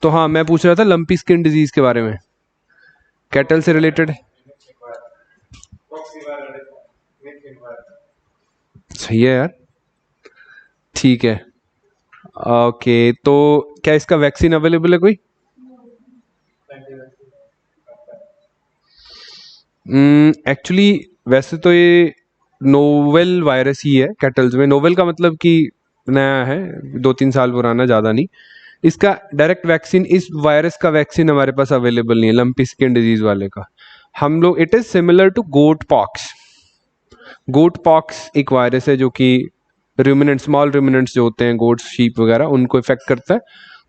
तो हाँ, मैं पूछ रहा था लंपी स्किन डिजीज के बारे में, कैटल से रिलेटेड। सही है यार, ठीक है। ओके, तो क्या इसका वैक्सीन अवेलेबल है कोई? एक्चुअली वैसे तो ये नोवेल वायरस ही है कैटल्स में। नोवेल का मतलब कि नया है, 2-3 साल पुराना, ज़्यादा नहीं। इसका डायरेक्ट वैक्सीन, इस वायरस का वैक्सीन हमारे पास अवेलेबल नहीं है, लंपी स्किन डिजीज वाले का। हम लोग, it is similar to goat pox. Goat pox एक वायरस है जो कि रूमिनेंट, स्मॉल रूमिनेंट्स जो होते हैं, गोट्स, शीप वगैरह, उनको इफेक्ट करता है।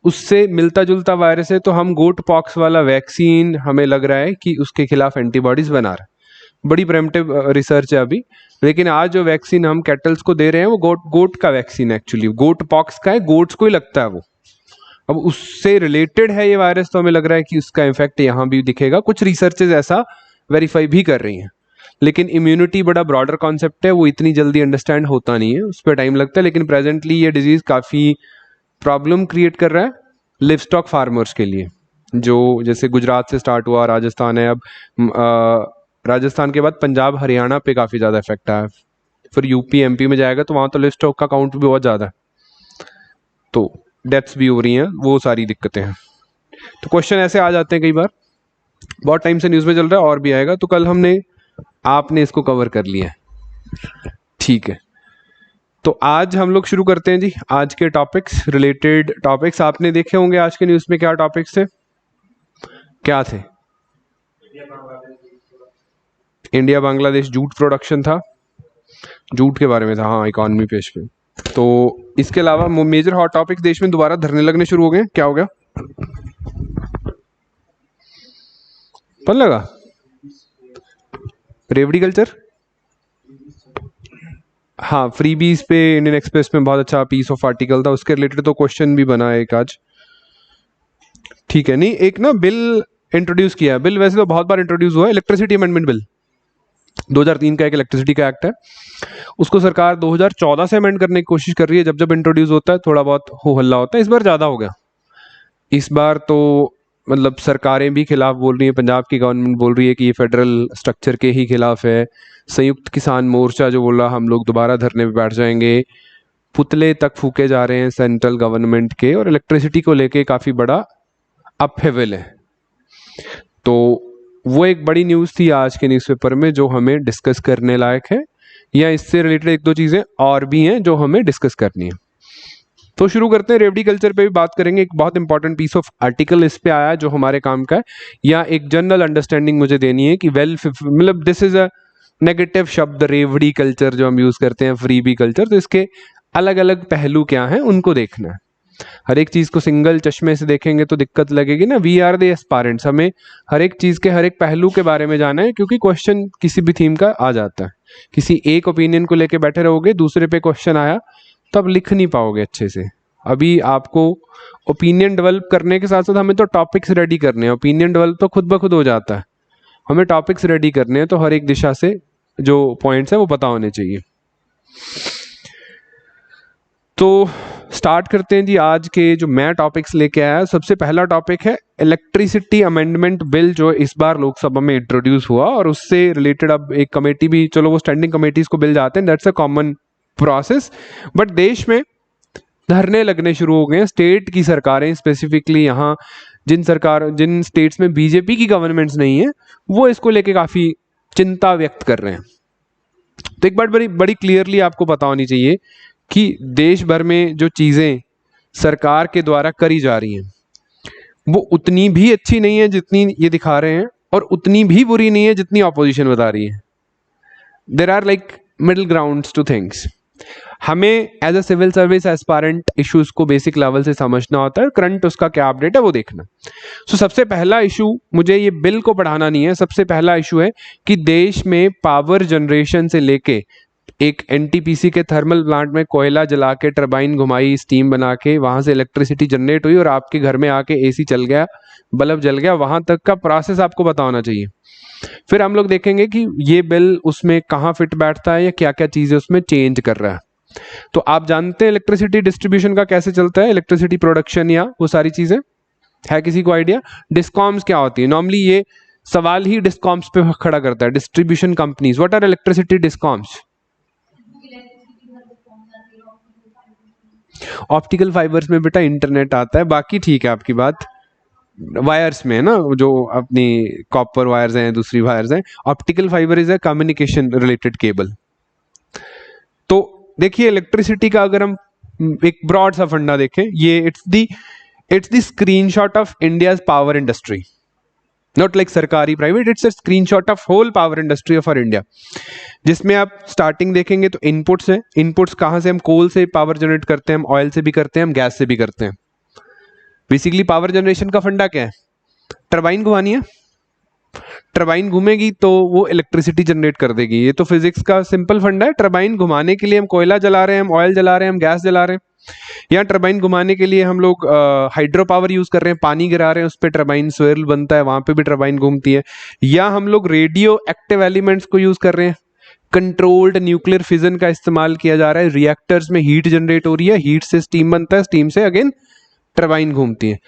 उससे मिलता जुलता वायरस है, तो हम गोट पॉक्स वाला वैक्सीन, हमें लग रहा है कि उसके खिलाफ एंटीबॉडीज बना रहे हैं। बड़ी प्रेमिटिव रिसर्च है अभी, लेकिन आज जो वैक्सीन हम कैटल्स को दे रहे हैं वो गोट का वैक्सीन है। एक्चुअली गोट पॉक्स का है, गोट्स को ही लगता है वो। अब उससे रिलेटेड है ये वायरस, तो हमें लग रहा है कि उसका इफेक्ट यहाँ भी दिखेगा। कुछ रिसर्चेज ऐसा वेरीफाई भी कर रही हैं, लेकिन इम्यूनिटी बड़ा ब्रॉडर कॉन्सेप्ट है, वो इतनी जल्दी अंडरस्टैंड होता नहीं है, उस पर टाइम लगता है। लेकिन प्रेजेंटली ये डिजीज काफ़ी प्रॉब्लम क्रिएट कर रहा है लिव स्टॉक फार्मर्स के लिए, जो जैसे गुजरात से स्टार्ट हुआ, राजस्थान है अब, राजस्थान के बाद पंजाब हरियाणा पे काफ़ी ज़्यादा इफेक्ट आया, फिर यूपी एमपी में जाएगा, तो वहाँ तो लिव स्टॉक का काउंट भी बहुत ज़्यादा है, तो डेथ्स भी हो रही हैं, वो सारी दिक्कतें हैं। तो क्वेश्चन ऐसे आ जाते हैं कई बार, बहुत टाइम से न्यूज़ में चल रहा है और भी आएगा, तो कल आपने इसको कवर कर लिया है, ठीक है। तो आज हम लोग शुरू करते हैं जी, आज के टॉपिक्स, रिलेटेड टॉपिक्स आपने देखे होंगे आज के न्यूज़ में। क्या टॉपिक्स थे, क्या थे? इंडिया बांग्लादेश जूट प्रोडक्शन था, जूट के बारे में था, हाँ, इकोनॉमी पेज पे। तो इसके अलावा मेजर हॉट टॉपिक्स, देश में दोबारा धरने लगने शुरू हो गए, क्या हो गया? पता लगा? रेवड़ी कल्चर, हाँ, फ्री बीज पे इंडियन एक्सप्रेस में बहुत अच्छा पीस ऑफ आर्टिकल था, उसके रिलेटेड तो क्वेश्चन भी बना है एक आज, ठीक है। नहीं, एक ना बिल इंट्रोड्यूस किया है, बिल वैसे तो बहुत बार इंट्रोड्यूस हुआ है, इलेक्ट्रिसिटी अमेंडमेंट बिल 2003 का एक इलेक्ट्रिसिटी का एक्ट है, उसको सरकार 2014 से अमेंड करने की कोशिश कर रही है। जब जब इंट्रोड्यूस होता है थोड़ा बहुत हो हल्ला होता है, इस बार ज़्यादा हो गया। इस बार तो मतलब सरकारें भी खिलाफ बोल रही है, पंजाब की गवर्नमेंट बोल रही है कि ये फेडरल स्ट्रक्चर के ही खिलाफ है। संयुक्त किसान मोर्चा जो बोला हम लोग दोबारा धरने पे बैठ जाएंगे, पुतले तक फूके जा रहे हैं सेंट्रल गवर्नमेंट के, और इलेक्ट्रिसिटी को लेके काफ़ी बड़ा अपहेवल है। तो वो एक बड़ी न्यूज़ थी आज के न्यूज़पेपर में जो हमें डिस्कस करने लायक है, या इससे रिलेटेड एक दो चीज़ें और भी हैं जो हमें डिस्कस करनी है। तो शुरू करते हैं, रेवड़ी कल्चर पे भी बात करेंगे। एक बहुत इंपॉर्टेंट पीस ऑफ आर्टिकल इस पे आया है जो हमारे काम का है, या एक जनरल अंडरस्टैंडिंग मुझे देनी है कि मतलब दिस इज अ नेगेटिव शब्द रेवड़ी कल्चर जो हम यूज़ करते हैं, फ्री बी कल्चर, तो इसके अलग अलग पहलू क्या हैं उनको देखना है। हर एक चीज़ को सिंगल चश्मे से देखेंगे तो दिक्कत लगेगी ना। वी आर द एस्पायरेंट्स, हमें हर एक चीज़ के हर एक पहलू के बारे में जाना है, क्योंकि क्वेश्चन किसी भी थीम का आ जाता है। किसी एक ओपिनियन को लेके बैठे रहोगे, दूसरे पे क्वेश्चन आया तो आप लिख नहीं पाओगे अच्छे से। अभी आपको ओपिनियन डेवलप करने के साथ साथ हमें तो टॉपिक्स रेडी करने हैं। ओपिनियन डेवलप तो खुद ब खुद हो जाता है, हमें टॉपिक्स रेडी करने हैं, तो हर एक दिशा से जो पॉइंट्स हैं वो पता होने चाहिए। तो स्टार्ट करते हैं जी आज के जो मैं टॉपिक्स लेके आया। सबसे पहला टॉपिक है इलेक्ट्रिसिटी अमेंडमेंट बिल, जो इस बार लोकसभा में इंट्रोड्यूस हुआ, और उससे रिलेटेड अब एक कमेटी भी, चलो वो स्टैंडिंग कमेटीज को बिल जाते हैं, that's a common process, but देश में धरने लगने शुरू हो गए हैं। स्टेट की सरकारें स्पेसिफिकली, यहाँ जिन स्टेट्स में बीजेपी की गवर्नमेंट्स नहीं है, वो इसको लेके काफ़ी चिंता व्यक्त कर रहे हैं। तो एक बात बड़ी बड़ी क्लियरली आपको पता होनी चाहिए कि देश भर में जो चीज़ें सरकार के द्वारा करी जा रही हैं वो उतनी भी अच्छी नहीं है जितनी ये दिखा रहे हैं, और उतनी भी बुरी नहीं है जितनी ऑपोजिशन बता रही है। There are like middle grounds to things. हमें as a civil service aspirant issues को बेसिक लेवल से समझना होता है, करंट उसका क्या अपडेट है वो देखना। सो सबसे पहला इशू, मुझे ये बिल को पढ़ाना नहीं है, सबसे पहला इशू है कि देश में पावर जनरेशन से लेके एक एनटीपीसी के थर्मल प्लांट में कोयला जला के टरबाइन घुमाई, स्टीम बना के वहाँ से इलेक्ट्रिसिटी जनरेट हुई और आपके घर में आके एसी चल गया, बल्ब जल गया, वहाँ तक का प्रोसेस आपको पता होना चाहिए। फिर हम लोग देखेंगे कि ये बिल उसमें कहाँ फिट बैठता है या क्या क्या चीज़ें उसमें चेंज कर रहा है। तो आप जानते हैं इलेक्ट्रिसिटी डिस्ट्रीब्यूशन का कैसे चलता है, इलेक्ट्रिसिटी प्रोडक्शन या वो सारी चीज़ें। है किसी को आइडिया? डिस्कॉम्स क्या होती है? नॉर्मली ये सवाल ही डिस्कॉम्स पे खड़ा करता है, distribution companies. What are electricity discoms? Optical fibres में बेटा इंटरनेट आता है, बाकी ठीक है आपकी बात, वायर्स में ना, जो अपनी कॉपर वायर्स हैं, दूसरी वायर्स हैं। Optical fibre is a communication related cable. तो देखिए इलेक्ट्रिसिटी का अगर हम एक ब्रॉड सा फंडा देखें, ये it's the screenshot of India's power industry, not like सरकारी private, it's a screenshot of whole power industry of our India, जिसमें आप स्टार्टिंग देखेंगे तो इनपुट्स हैं। इनपुट्स कहाँ से? हम कोल से पावर जनरेट करते हैं, हम ऑयल से भी करते हैं, हम गैस से भी करते हैं। बेसिकली पावर जनरेशन का फंडा क्या है? टरबाइन घुमानी है, टरबाइन घूमेगी तो वो इलेक्ट्रिसिटी जनरेट कर देगी। ये तो फिजिक्स का सिंपल फंडा है। टरबाइन घुमाने के लिए हम कोयला जला रहे हैं, हम ऑयल जला रहे हैं, हम गैस जला रहे हैं। या टरबाइन घुमाने के लिए हम लोग हाइड्रो पावर यूज कर रहे हैं, पानी गिरा रहे हैं, उस पर टरबाइन स्वेरल बनता है, वहां पे भी टरबाइन घूमती है। या हम लोग रेडियो एक्टिव एलिमेंट्स को यूज कर रहे हैं, कंट्रोल्ड न्यूक्लियर फिजन का इस्तेमाल किया जा रहा है, रिएक्टर्स में हीट जनरेट हो रही है, हीट से स्टीम बनता है, स्टीम से अगेन टरबाइन घूमती है।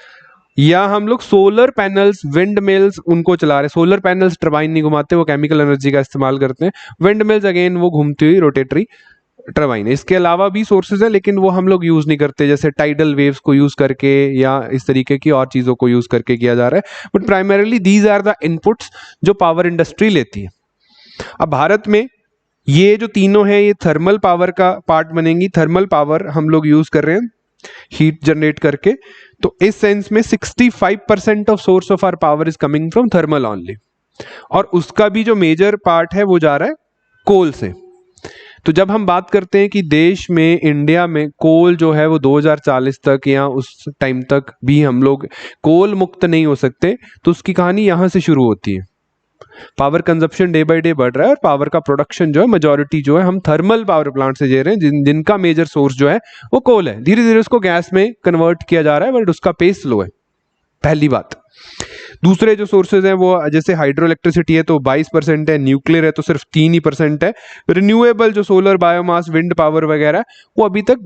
या हम लोग सोलर पैनल्स, विंड मिल्स उनको चला रहे हैं। सोलर पैनल्स टरबाइन नहीं घुमाते, वो केमिकल एनर्जी का इस्तेमाल करते हैं। विंड मिल्स अगेन वो घूमती हुई रोटेटरी टरबाइन है। इसके अलावा भी सोर्सेज है, लेकिन वो हम लोग यूज नहीं करते, जैसे टाइडल वेव्स को यूज करके या इस तरीके की और चीजों को यूज करके किया जा रहा है। But primarily these are the inputs जो पावर इंडस्ट्री लेती है। अब भारत में ये जो तीनों है ये थर्मल पावर का पार्ट बनेंगी। थर्मल पावर हम लोग यूज कर रहे हैं हीट जनरेट करके। तो इस सेंस में 65% of source of our power is coming from thermal only, और उसका भी जो मेजर पार्ट है वो जा रहा है कोल से। तो जब हम बात करते हैं कि देश में, इंडिया में कोल जो है वो 2040 तक या उस टाइम तक भी हम लोग कोल मुक्त नहीं हो सकते, तो उसकी कहानी यहां से शुरू होती है। Power consumption day by day बढ़ रहा है, और पावर का प्रोडक्शन जो है, मेजॉरिटी जो है हम थर्मल पावर प्लांट से दे रहे हैं, जिनका मेजर सोर्स जो है वो कोल है। धीरे धीरे उसको गैस में कन्वर्ट किया जा रहा है, बट उसका पेस स्लो है, पहली बात। दूसरे जो सोर्सेज हैं वो जैसे हाइड्रो इलेक्ट्रिसिटी है तो 22% है, न्यूक्लियर है तो सिर्फ 3% है, रिन्यूएबल जो सोलर, बायोमास, विंड पावर वगैरह वो अभी तक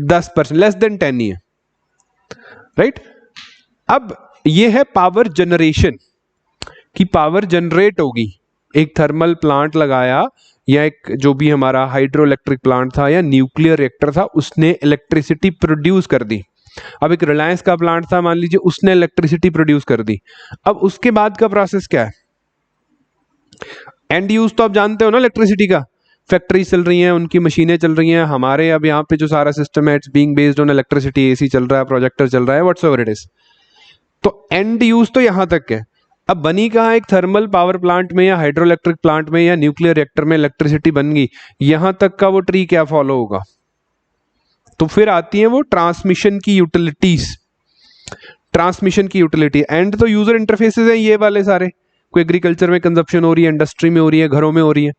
10%, लेस देन 10 ही है, राइट। अब ये है पावर जनरेशन, कि पावर जनरेट होगी। एक थर्मल प्लांट लगाया, या एक जो भी हमारा हाइड्रो इलेक्ट्रिक प्लांट था या न्यूक्लियर रिएक्टर था, उसने इलेक्ट्रिसिटी प्रोड्यूस कर दी। अब एक रिलायंस का प्लांट था, मान लीजिए, उसने इलेक्ट्रिसिटी प्रोड्यूस कर दी। अब उसके बाद का प्रोसेस क्या है? एंड यूज तो आप जानते हो ना इलेक्ट्रिसिटी का, फैक्ट्री चल रही हैं, उनकी मशीनें चल रही हैं। हमारे अब यहाँ पे जो सारा सिस्टम है it's being based on electricity, AC चल रहा है, प्रोजेक्टर चल रहा है, व्हाटसोएवर इट इज। तो एंड यूज तो यहां तक है। अब बनी कहाँ? एक थर्मल पावर प्लांट में या हाइड्रो इलेक्ट्रिक प्लांट में या न्यूक्लियर रिएक्टर में इलेक्ट्रिसिटी बन गई, यहां तक का वो ट्री क्या फॉलो होगा? तो फिर आती है वो ट्रांसमिशन की यूटिलिटीज। ट्रांसमिशन की यूटिलिटी एंड तो यूजर इंटरफेसेस हैं ये वाले सारे, कोई एग्रीकल्चर में कंजप्शन हो रही है, इंडस्ट्री में हो रही है, घरों में हो रही है।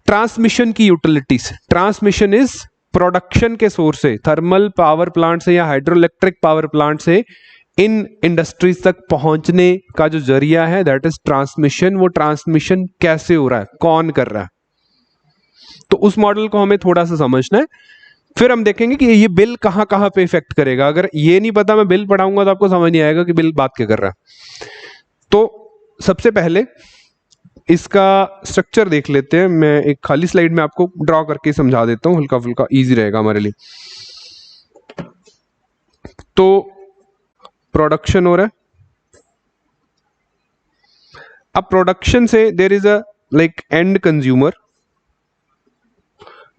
ट्रांसमिशन की यूटिलिटीज, ट्रांसमिशन इज प्रोडक्शन के सोर्स से, थर्मल पावर प्लांट से या हाइड्रो इलेक्ट्रिक पावर प्लांट से इन इंडस्ट्रीज तक पहुंचने का जो जरिया है, दैट इज ट्रांसमिशन। वो ट्रांसमिशन कैसे हो रहा है, कौन कर रहा है, तो उस मॉडल को हमें थोड़ा सा समझना है। फिर हम देखेंगे कि ये बिल कहां कहां पे इफेक्ट करेगा। अगर ये नहीं पता, मैं बिल पढ़ाऊंगा तो आपको समझ नहीं आएगा कि बिल बात क्या कर रहा है। तो सबसे पहले इसका स्ट्रक्चर देख लेते हैं। मैं एक खाली स्लाइड में आपको ड्रॉ करके समझा देता हूं, हल्का फुल्का इजी रहेगा हमारे लिए। तो प्रोडक्शन हो रहा है। अब प्रोडक्शन से there is a like end consumer,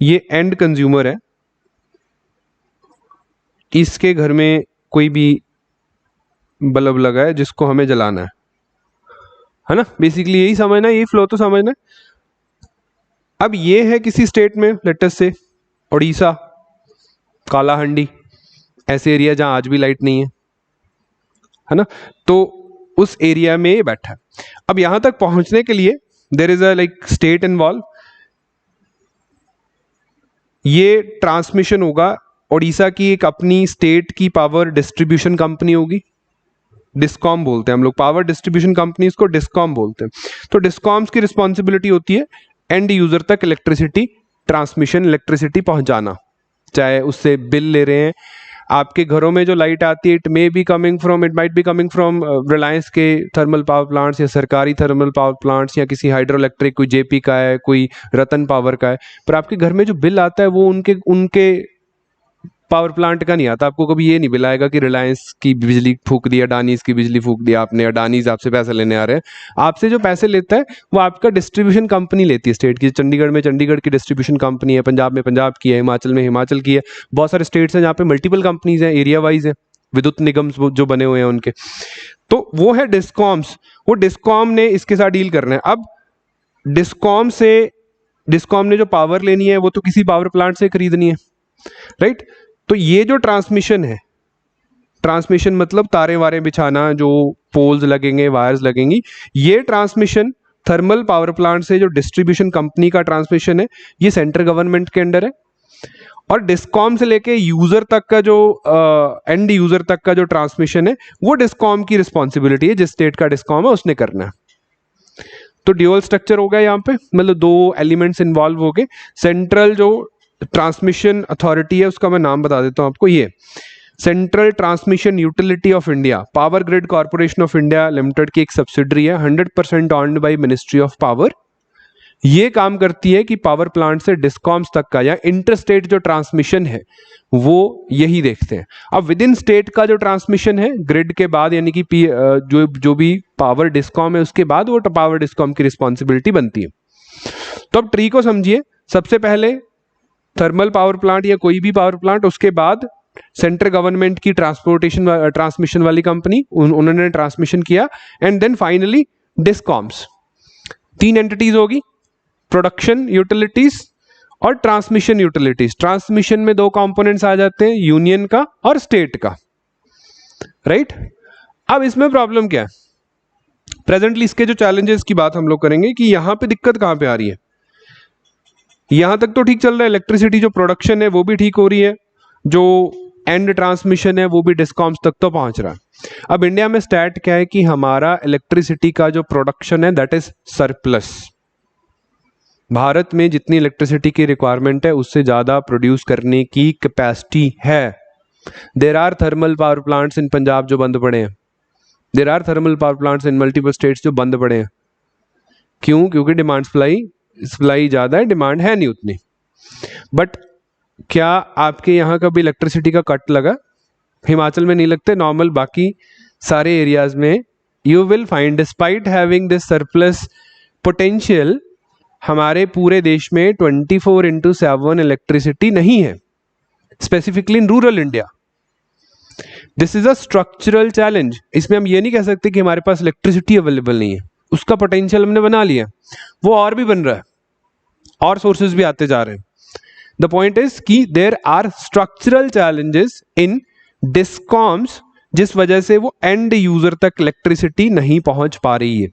ये एंड कंज्यूमर है। इसके घर में कोई भी बल्ब लगा है जिसको हमें जलाना है ना, बेसिकली यही समझना है, यही फ्लो तो समझना है। अब ये है किसी स्टेट में, लेट अस से उड़ीसा, कालाहांडी, ऐसे एरिया जहां आज भी लाइट नहीं है ना, तो उस एरिया में ये बैठा है। अब यहां तक पहुंचने के लिए there is a like state involve. ये ट्रांसमिशन होगा, उड़ीसा की एक अपनी स्टेट की पावर डिस्ट्रीब्यूशन कंपनी होगी, डिस्कॉम बोलते हैं हम लोग, पावर डिस्ट्रीब्यूशन कंपनीज को डिस्कॉम बोलते हैं। तो डिस्कॉम्स की रिस्पॉन्सिबिलिटी होती है एंड यूजर तक इलेक्ट्रिसिटी ट्रांसमिशन, इलेक्ट्रिसिटी पहुंचाना, चाहे उससे बिल ले रहे हैं, आपके घरों में जो लाइट आती है it might be coming from Reliance के थर्मल पावर प्लांट्स या सरकारी थर्मल पावर प्लांट्स या किसी हाइड्रो इलेक्ट्रिक, कोई जेपी का है, कोई रतन पावर का है, पर आपके घर में जो बिल आता है वो उनके पावर प्लांट का नहीं आता। आपको कभी ये नहीं बिल आएगा कि रिलायंस की बिजली फूक दी, अडानीज की बिजली फूक दी आपने, अडानीज आपसे पैसे लेने आ रहे हैं। आपसे जो पैसे लेता है वो आपका डिस्ट्रीब्यूशन कंपनी लेती है स्टेट की। चंडीगढ़ में चंडीगढ़ की डिस्ट्रीब्यूशन कंपनी है, पंजाब में पंजाब की है, हिमाचल में हिमाचल की है, बहुत सारे स्टेट्स हैं जहाँ पे मल्टीपल कंपनीज हैं, एरिया वाइज है, विद्युत निगम जो बने हुए हैं उनके। तो वो है डिस्कॉम्स, वो डिस्कॉम ने इसके साथ डील करना है। अब डिस्कॉम ने जो पावर लेनी है वो तो किसी पावर प्लांट से खरीदनी है, राइट। तो ये जो ट्रांसमिशन है, ट्रांसमिशन मतलब तारे वारे बिछाना, जो पोल्स लगेंगे, वायर्स लगेंगी, ये ट्रांसमिशन थर्मल पावर प्लांट से जो डिस्ट्रीब्यूशन कंपनी का ट्रांसमिशन है ये सेंट्रल गवर्नमेंट के अंडर है, और डिस्कॉम से लेके यूजर तक का जो एंड यूजर तक का जो ट्रांसमिशन है वो डिस्कॉम की रिस्पॉन्सिबिलिटी है। जिस स्टेट का डिस्कॉम है उसने करना है। तो ड्यूअल स्ट्रक्चर हो गया यहाँ पे, मतलब दो एलिमेंट्स इन्वॉल्व हो गए। सेंट्रल जो ट्रांसमिशन अथॉरिटी है उसका मैं नाम बता देता हूं आपको, ये central transmission utility of India, power grid corporation of India limited की एक सब्सिडरी है, 100% owned by ministry of power. ये काम करती है कि पावर प्लांट से डिस्कॉम्स तक का या इंटरस्टेट जो ट्रांसमिशन है वो यही देखते हैं। अब विद इन स्टेट का जो ट्रांसमिशन है ग्रिड के बाद, यानी कि जो भी पावर डिस्कॉम है उसके बाद, वो पावर डिस्कॉम की रिस्पॉन्सिबिलिटी बनती है। तो अब ट्री को समझिए, सबसे पहले थर्मल पावर प्लांट या कोई भी पावर प्लांट, उसके बाद सेंट्रल गवर्नमेंट की ट्रांसमिशन वाली कंपनी, उन्होंने ट्रांसमिशन किया, and then finally discoms. 3 entities होगी, प्रोडक्शन यूटिलिटीज और ट्रांसमिशन यूटिलिटीज। ट्रांसमिशन में 2 कंपोनेंट्स आ जाते हैं, यूनियन का और स्टेट का, राइट। अब इसमें प्रॉब्लम क्या है, प्रेजेंटली इसके जो चैलेंजेस की बात हम लोग करेंगे कि यहां पे दिक्कत कहां पे आ रही है। यहां तक तो ठीक चल रहा है, इलेक्ट्रिसिटी जो प्रोडक्शन है वो भी ठीक हो रही है, जो एंड ट्रांसमिशन है वो भी डिस्कॉम्स तक तो पहुंच रहा है। अब इंडिया में स्टैट क्या है कि हमारा इलेक्ट्रिसिटी का जो प्रोडक्शन है दैट इज सरप्लस। भारत में जितनी इलेक्ट्रिसिटी की रिक्वायरमेंट है उससे ज्यादा प्रोड्यूस करने की कैपेसिटी है। There are thermal power plants in Punjab जो बंद पड़े हैं, there are thermal power plants in multiple states जो बंद पड़े हैं। क्यों? क्योंकि डिमांड सप्लाई ज्यादा है, डिमांड है नहीं उतनी। बट क्या आपके यहाँ का भी इलेक्ट्रिसिटी का कट लगा? हिमाचल में नहीं लगते, नॉर्मल बाकी सारे एरियाज में you will find despite having this surplus potential, हमारे पूरे देश में 24/7 इलेक्ट्रिसिटी नहीं है, specifically in rural India. This is a structural challenge. इसमें हम ये नहीं कह सकते कि हमारे पास इलेक्ट्रिसिटी अवेलेबल नहीं है, उसका पोटेंशियल हमने बना लिया, वो और भी बन रहा है, और सोर्सेज भी आते जा रहे हैं। द पॉइंट इज कि there are structural challenges in discoms, जिस वजह से वो एंड यूजर तक इलेक्ट्रिसिटी नहीं पहुंच पा रही है।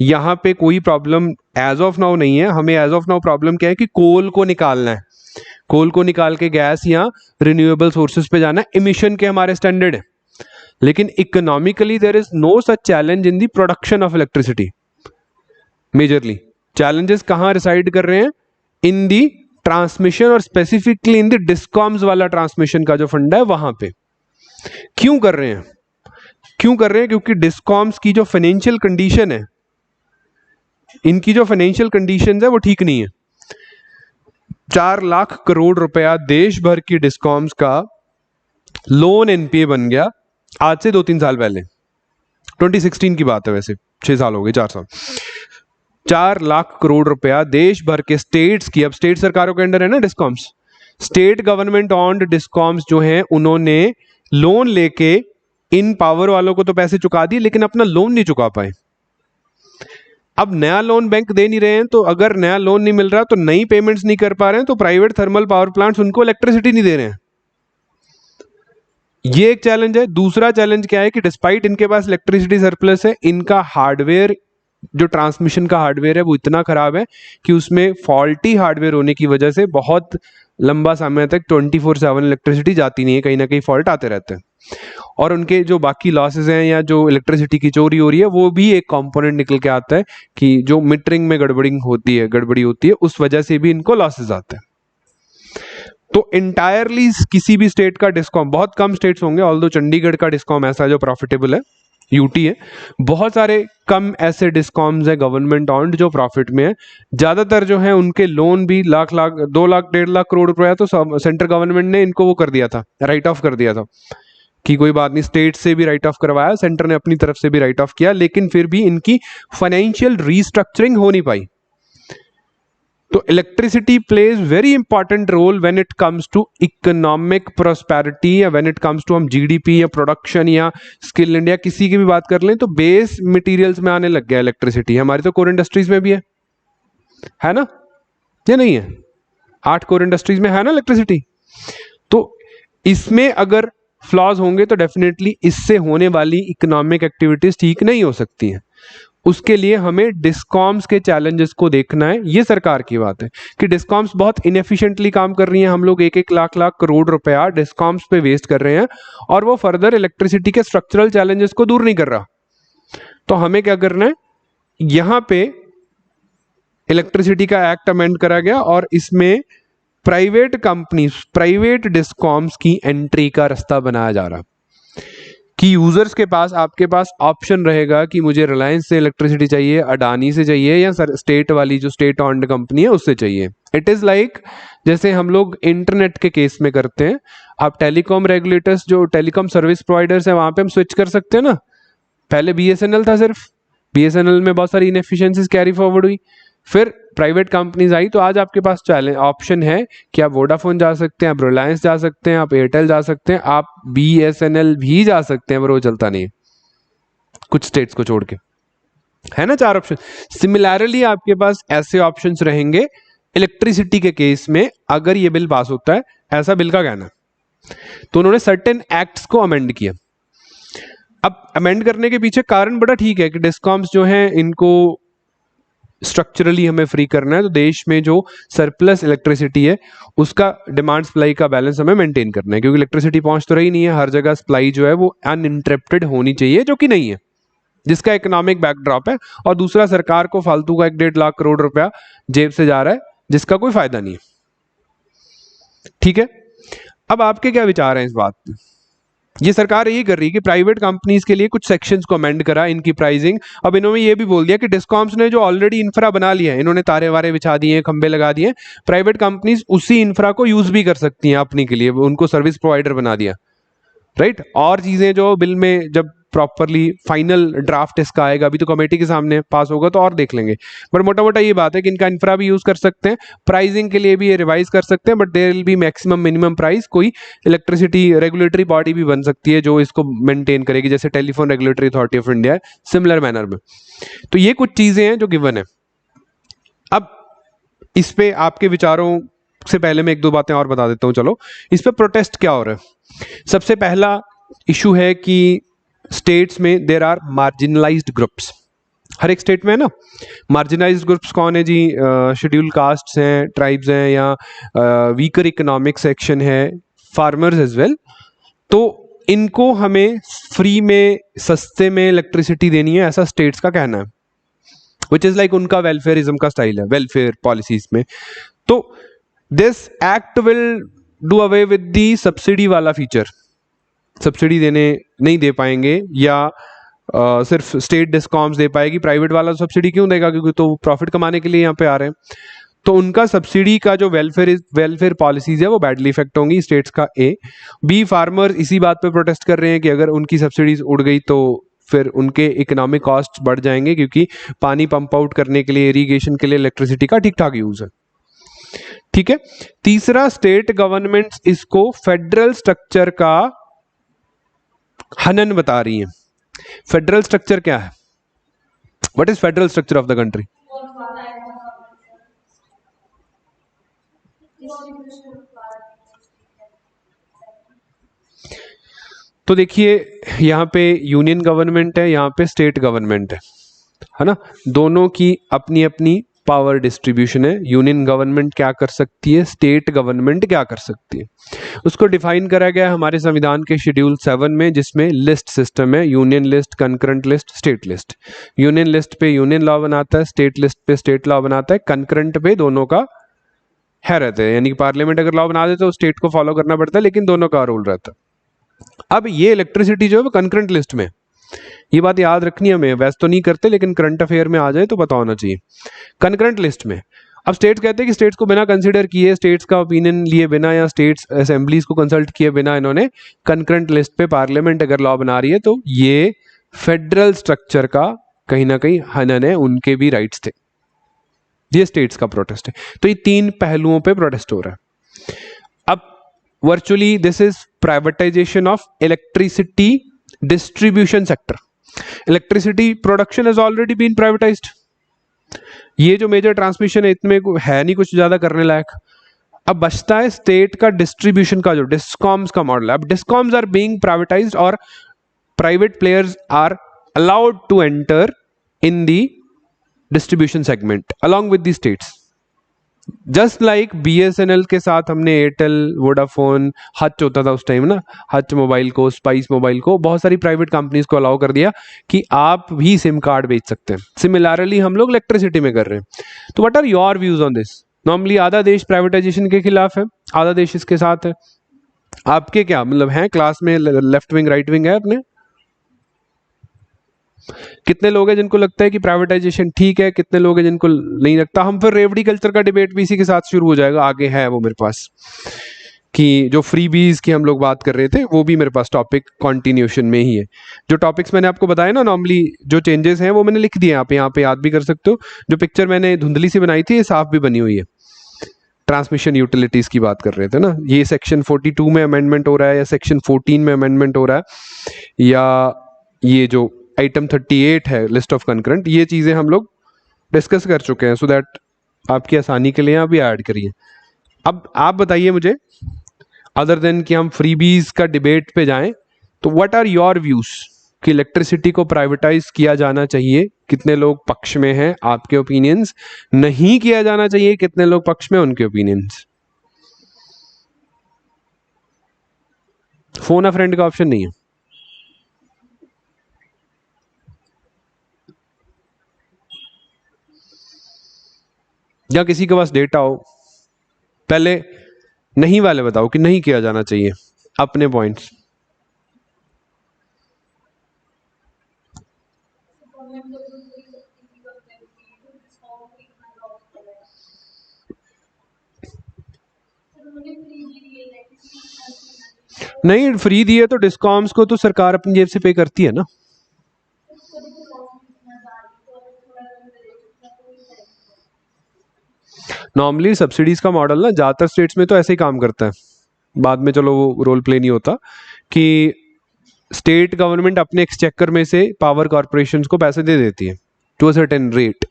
यहां पे कोई प्रॉब्लम एज ऑफ नाउ नहीं है। हमें एज ऑफ नाउ प्रॉब्लम क्या है कि कोल को निकालना है, कोल को निकाल के गैस या रिन्यूएबल सोर्सेज पे जाना है, इमिशन के हमारे स्टैंडर्ड है। लेकिन economically there is no such challenge in the production of electricity. Majorly challenges कहां रिसाइड कर रहे हैं? इन दी ट्रांसमिशन, और स्पेसिफिकली इन द डिस्कॉम्स वाला ट्रांसमिशन का जो फंडा है वहां पे। क्यों कर रहे हैं? क्योंकि डिस्कॉम्स की जो फाइनेंशियल कंडीशन है, इनकी जो फाइनेंशियल कंडीशंस है वो ठीक नहीं है। 4 लाख करोड़ रुपया देश भर की डिस्कॉम्स का लोन एनपीए बन गया आज से 2-3 साल पहले। 2016 की बात है, वैसे 6 साल हो गए, 4 साल। 4 लाख करोड़ रुपया देश भर के स्टेट्स की, अब स्टेट सरकारों के अंडर है ना discoms, state government owned discoms जो हैं उन्होंने लोन लेके इन पावर वालों को तो पैसे चुका दिए, लेकिन अपना लोन नहीं चुका पाए। अब नया लोन बैंक दे नहीं रहे हैं, तो अगर नया लोन नहीं मिल रहा तो नई पेमेंट्स नहीं कर पा रहे हैं, तो प्राइवेट थर्मल पावर प्लांट्स उनको इलेक्ट्रिसिटी नहीं दे रहे हैं। ये एक चैलेंज है। दूसरा चैलेंज क्या है कि डिस्पाइट इनके पास इलेक्ट्रिसिटी सरप्लस है, इनका हार्डवेयर, जो ट्रांसमिशन का हार्डवेयर है वो इतना खराब है कि उसमें फॉल्टी हार्डवेयर होने की वजह से बहुत लंबा समय तक 24/7 इलेक्ट्रिसिटी जाती नहीं है, कहीं ना कहीं फॉल्ट आते रहते हैं। और उनके जो बाकी लॉसेज हैं या जो इलेक्ट्रिसिटी की चोरी हो रही है वो भी एक कंपोनेंट निकल के आता है कि जो मीटरिंग में गड़बड़ी होती है, उस वजह से भी इनको लॉसेज आते हैं। तो इंटायरली किसी भी स्टेट का डिस्कॉम, बहुत कम स्टेट्स होंगे, ऑल्दो चंडीगढ़ का डिस्कॉम ऐसा है जो प्रॉफिटेबल है, यूटी है, बहुत सारे कम ऐसे डिस्कॉम्स है गवर्नमेंट ऑन्ड जो प्रॉफिट में है। ज्यादातर जो है उनके लोन भी लाख लाख 2 लाख 1.5 लाख करोड़ रुपया तो सेंट्रल गवर्नमेंट ने इनको वो कर दिया था, राइट ऑफ कर दिया था कि कोई बात नहीं, स्टेट से भी राइट ऑफ करवाया, सेंटर ने अपनी तरफ से भी राइट ऑफ किया, लेकिन फिर भी इनकी फाइनेंशियल रीस्ट्रक्चरिंग हो नहीं पाई। तो electricity plays very important role when it comes to economic prosperity, या व्हेन इट कम्स टू हम जीडीपी या प्रोडक्शन या स्किल इंडिया किसी की भी बात कर लें, तो बेस मटेरियल्स में आने लग गया इलेक्ट्रिसिटी। हमारी तो कोर इंडस्ट्रीज में भी है ना, या नहीं है? 8 कोर इंडस्ट्रीज में है ना इलेक्ट्रिसिटी। तो इसमें अगर फ्लॉज होंगे तो डेफिनेटली इससे होने वाली इकोनॉमिक एक्टिविटीज ठीक नहीं हो सकती हैं। उसके लिए हमें डिस्कॉम्स के चैलेंजेस को देखना है। ये सरकार की बात है कि डिस्कॉम्स बहुत इनएफिशिएंटली काम कर रही हैं, हम लोग 1-1 लाख लाख करोड़ रुपया डिस्कॉम्स पे वेस्ट कर रहे हैं, और वो फर्दर इलेक्ट्रिसिटी के स्ट्रक्चरल चैलेंजेस को दूर नहीं कर रहा। तो हमें क्या करना है, यहां पे इलेक्ट्रिसिटी का एक्ट अमेंड करा गया और इसमें प्राइवेट कंपनीज, प्राइवेट डिस्कॉम्स की एंट्री का रास्ता बनाया जा रहा कि यूजर्स के पास, आपके पास ऑप्शन रहेगा कि मुझे रिलायंस से इलेक्ट्रिसिटी चाहिए, अडानी से चाहिए, या स्टेट वाली जो स्टेट ऑन्ड कंपनी है उससे चाहिए। इट इज लाइक जैसे हम लोग इंटरनेट के केस में करते हैं, आप टेलीकॉम रेगुलेटर्स जो टेलीकॉम सर्विस प्रोवाइडर्स है वहां पे हम स्विच कर सकते हैं ना। पहले बीएसएनएल था, सिर्फ बीएसएनएल में बहुत सारी इनएफिशिएंसीज कैरी फॉरवर्ड हुई, फिर प्राइवेट कंपनीज आई, तो आज आपके पास ऑप्शन है कि आप वोडाफोन जा सकते हैं, आप रिलायंस जा सकते हैं, आप एयरटेल जा सकते हैं, आप बीएसएनएल भी जा सकते हैं, पर वो चलता नहीं है कुछ स्टेट्स को छोड़ के, है ना 4 ऑप्शन। सिमिलरली आपके पास ऐसे ऑप्शंस रहेंगे इलेक्ट्रिसिटी के केस में अगर ये बिल पास होता है, ऐसा बिल का कहना। तो उन्होंने सर्टेन एक्ट्स को अमेंड किया। अब अमेंड करने के पीछे कारण बड़ा ठीक है कि डिस्कॉम्स जो हैं इनको स्ट्रक्चरली हमें फ्री करना है, तो देश में जो सरप्लस इलेक्ट्रिसिटी है उसका डिमांड सप्लाई का बैलेंस हमें मेंटेन करना है, क्योंकि इलेक्ट्रिसिटी पहुंच तो रही नहीं है, हर जगह सप्लाई जो है वो अनइंटरप्टेड होनी चाहिए, जो कि नहीं है, जिसका इकोनॉमिक बैकड्रॉप है। और दूसरा, सरकार को फालतू का 1-1.5 लाख करोड़ रुपया जेब से जा रहा है जिसका कोई फायदा नहीं है। ठीक है, अब आपके क्या विचार हैं इस बात पे? ये सरकार यही कर रही है कि प्राइवेट कंपनीज के लिए कुछ सेक्शंस को अमेंड करा, इनकी प्राइसिंग। अब इन्होंने ये भी बोल दिया कि डिस्कॉम्स ने जो ऑलरेडी इंफ्रा बना लिया है, इन्होंने तारे वारे बिछा दिए, खंबे लगा दिए, प्राइवेट कंपनीज उसी इंफ्रा को यूज भी कर सकती हैं अपने के लिए, उनको सर्विस प्रोवाइडर बना दिया, राइट। और चीजें जो बिल में जब प्रॉपरली फाइनल ड्राफ्ट इसका आएगा, अभी तो कमेटी के सामने पास होगा तो और देख लेंगे, बट मोटा मोटा ये बात है कि इनका इंफ्रा भी यूज कर सकते हैं, प्राइसिंग के लिए भी ये रिवाइज कर सकते हैं, but there will be maximum minimum price. कोई इलेक्ट्रिसिटी रेगुलेटरी बॉडी भी बन सकती है जो इसको मेंटेन करेगी, जैसे telephone regulatory authority of India, similar manner में। तो ये कुछ चीजें हैं जो गिवन है। अब इस पे आपके विचारों से पहले मैं 1-2 बातें और बता देता हूं। चलो, इस पे प्रोटेस्ट क्या हो रहा है। सबसे पहला इशू है कि स्टेट्स में देयर आर मार्जिनलाइज्ड ग्रुप्स, हर एक स्टेट में है ना। मार्जिनलाइज्ड ग्रुप्स कौन है जी? शेड्यूल कास्ट्स हैं, ट्राइब्स हैं, या वीकर इकोनॉमिक सेक्शन है, फार्मर्स एज वेल। तो इनको हमें फ्री में, सस्ते में इलेक्ट्रिसिटी देनी है, ऐसा स्टेट्स का कहना है, विच इज लाइक उनका वेलफेयरिज्म का स्टाइल है, वेलफेयर पॉलिसीज में। तो this act will do away with the subsidy वाला फीचर। सब्सिडी देने नहीं दे पाएंगे, या सिर्फ स्टेट डिस्कॉम्स दे पाएगी, प्राइवेट वाला सब्सिडी क्यों देगा? क्योंकि तो प्रॉफिट कमाने के लिए यहाँ पे आ रहे हैं। तो उनका सब्सिडी का जो वेलफेयर पॉलिसीज है वो बैडली इफेक्ट होंगी, स्टेट्स का ए। बी, फार्मर इसी बात पे प्रोटेस्ट कर रहे हैं कि अगर उनकी सब्सिडीज उड़ गई तो फिर उनके इकोनॉमिक कॉस्ट बढ़ जाएंगे, क्योंकि पानी पंप आउट करने के लिए, इरीगेशन के लिए इलेक्ट्रिसिटी का ठीक ठाक यूज है। ठीक है। तीसरा, स्टेट गवर्नमेंट्स इसको फेडरल स्ट्रक्चर का हनन बता रही है। फेडरल स्ट्रक्चर क्या है? What is federal structure of the country? तो देखिए, यहां पे यूनियन गवर्नमेंट है, यहां पे स्टेट गवर्नमेंट है ना। दोनों की अपनी अपनी पावर डिस्ट्रीब्यूशन है। यूनियन गवर्नमेंट क्या कर सकती है, स्टेट गवर्नमेंट क्या कर सकती है, उसको डिफाइन करा गया है हमारे संविधान के शेड्यूल 7 में, जिसमें लिस्ट सिस्टम है, union list, concurrent list, state list. Union list पे यूनियन लॉ बनाता है, स्टेट लिस्ट पे स्टेट लॉ बनाता है, कंकरेंट पे दोनों का है रहते हैं, यानी कि पार्लियामेंट अगर लॉ बना दे तो स्टेट को फॉलो करना पड़ता है, लेकिन दोनों का रूल रहता है। अब ये इलेक्ट्रिसिटी जो है वो कंकरेंट लिस्ट में, ये बात याद रखनी है हमें, वैसे तो नहीं करते लेकिन करंट अफेयर में आ जाए तो पता होना चाहिए। कंकरेंट लिस्ट में अब स्टेट्स कहते हैं कि स्टेट्स को बिना कंसीडर किए, स्टेट्स का ओपिनियन लिए बिना या स्टेट्स असेंबलीज को कंसल्ट किए बिना इन्होंने कंकरेंट लिस्ट पे पार्लियामेंट अगर लॉ बना रही है तो ये फेडरल स्ट्रक्चर का कहीं ना कहीं हनन है, उनके भी राइट्स थे। ये स्टेट्स का प्रोटेस्ट है। तो ये तीन पहलुओं पे प्रोटेस्ट हो रहा है। अब virtually this is privatisation of electricity distribution sector. Electricity production has already been privatised. ये जो मेजर ट्रांसमिशन है इतने है नहीं कुछ ज्यादा करने लायक। अब बचता है स्टेट का डिस्ट्रीब्यूशन का, जो डिस्कॉम्स का मॉडल है। अब डिस्कॉम्स आर बीइंग प्राइवेटाइज्ड और private players are allowed to enter in the distribution segment along with the states. Just like BSNL के साथ हमने एयरटेल, वोडाफोन, हच होता था उस टाइम ना, हच मोबाइल को, स्पाइस मोबाइल को, बहुत सारी प्राइवेट कंपनीज को अलाउ कर दिया कि आप भी सिम कार्ड बेच सकते हैं। सिमिलरली हम लोग इलेक्ट्रिसिटी में कर रहे हैं। तो what are your views on this? Normally आधा देश प्राइवेटाइजेशन के खिलाफ है, आधा देश इसके साथ है। आपके क्या मतलब हैं क्लास में, लेफ्ट विंग राइट विंग है अपने? कितने लोग हैं जिनको लगता है कि प्राइवेटाइजेशन ठीक है, कितने लोग हैं जिनको नहीं लगता? हम फिर रेवड़ी कल्चर का डिबेट भी इसी के साथ शुरू हो जाएगा, आगे है वो मेरे पास, कि जो फ्रीबीज की हम लोग बात कर रहे थे वो भी मेरे पास टॉपिक कंटिन्यूशन में ही है। जो टॉपिक्स मैंने आपको बताया ना, नॉर्मली जो चेंजेस हैं वो मैंने लिख दिए यहाँ पे याद भी कर सकते हो। जो पिक्चर मैंने धुंधली सी बनाई थी ये साफ भी बनी हुई है। ट्रांसमिशन यूटिलिटीज की बात कर रहे थे ना, ये सेक्शन 42 में अमेंडमेंट हो रहा है या सेक्शन 14 में अमेंडमेंट हो रहा है, या ये जो आइटम 38 है लिस्ट ऑफ कंकरेंट, ये चीजें हम लोग डिस्कस कर चुके हैं, सो दैट आपकी आसानी के लिए अभी ऐड करिए। अब आप बताइए मुझे, अदर देन कि हम फ्रीबीज का डिबेट पे जाएं, तो व्हाट आर योर व्यूज कि इलेक्ट्रिसिटी को प्राइवेटाइज किया जाना चाहिए? कितने लोग पक्ष में हैं, आपके ओपिनियंस? नहीं किया जाना चाहिए, कितने लोग पक्ष में, उनके ओपिनियंस? फोन अ फ्रेंड का ऑप्शन नहीं है। या किसी के पास डेटा हो, पहले नहीं वाले बताओ कि नहीं किया जाना चाहिए, अपने पॉइंट्स। नहीं, फ्री दिए तो डिस्कॉम्स को तो सरकार अपनी जेब से पे करती है ना। नॉर्मली सब्सिडीज का मॉडल ना ज्यादातर स्टेट्स में तो ऐसे ही काम करता है, बाद में चलो वो रोल प्ले नहीं होता, कि स्टेट गवर्नमेंट अपने एक्सचेकर में से पावर कॉरपोरेशंस को पैसे दे देती है टू अ सर्टेन रेट,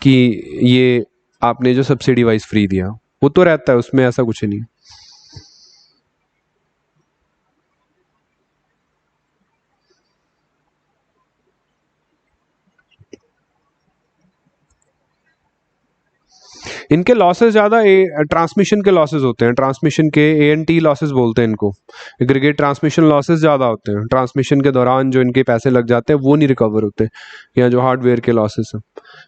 कि ये आपने जो सब्सिडी वाइज फ्री दिया वो तो रहता है, उसमें ऐसा कुछ नहीं। इनके लॉसेस ज्यादा ट्रांसमिशन के लॉसेस होते हैं, ट्रांसमिशन के ANT लॉसेस बोलते हैं इनको, एग्रीगेट ट्रांसमिशन लॉसेस ज्यादा होते हैं। ट्रांसमिशन के दौरान जो इनके पैसे लग जाते हैं वो नहीं रिकवर होते, या जो हार्डवेयर के लॉसेस हैं।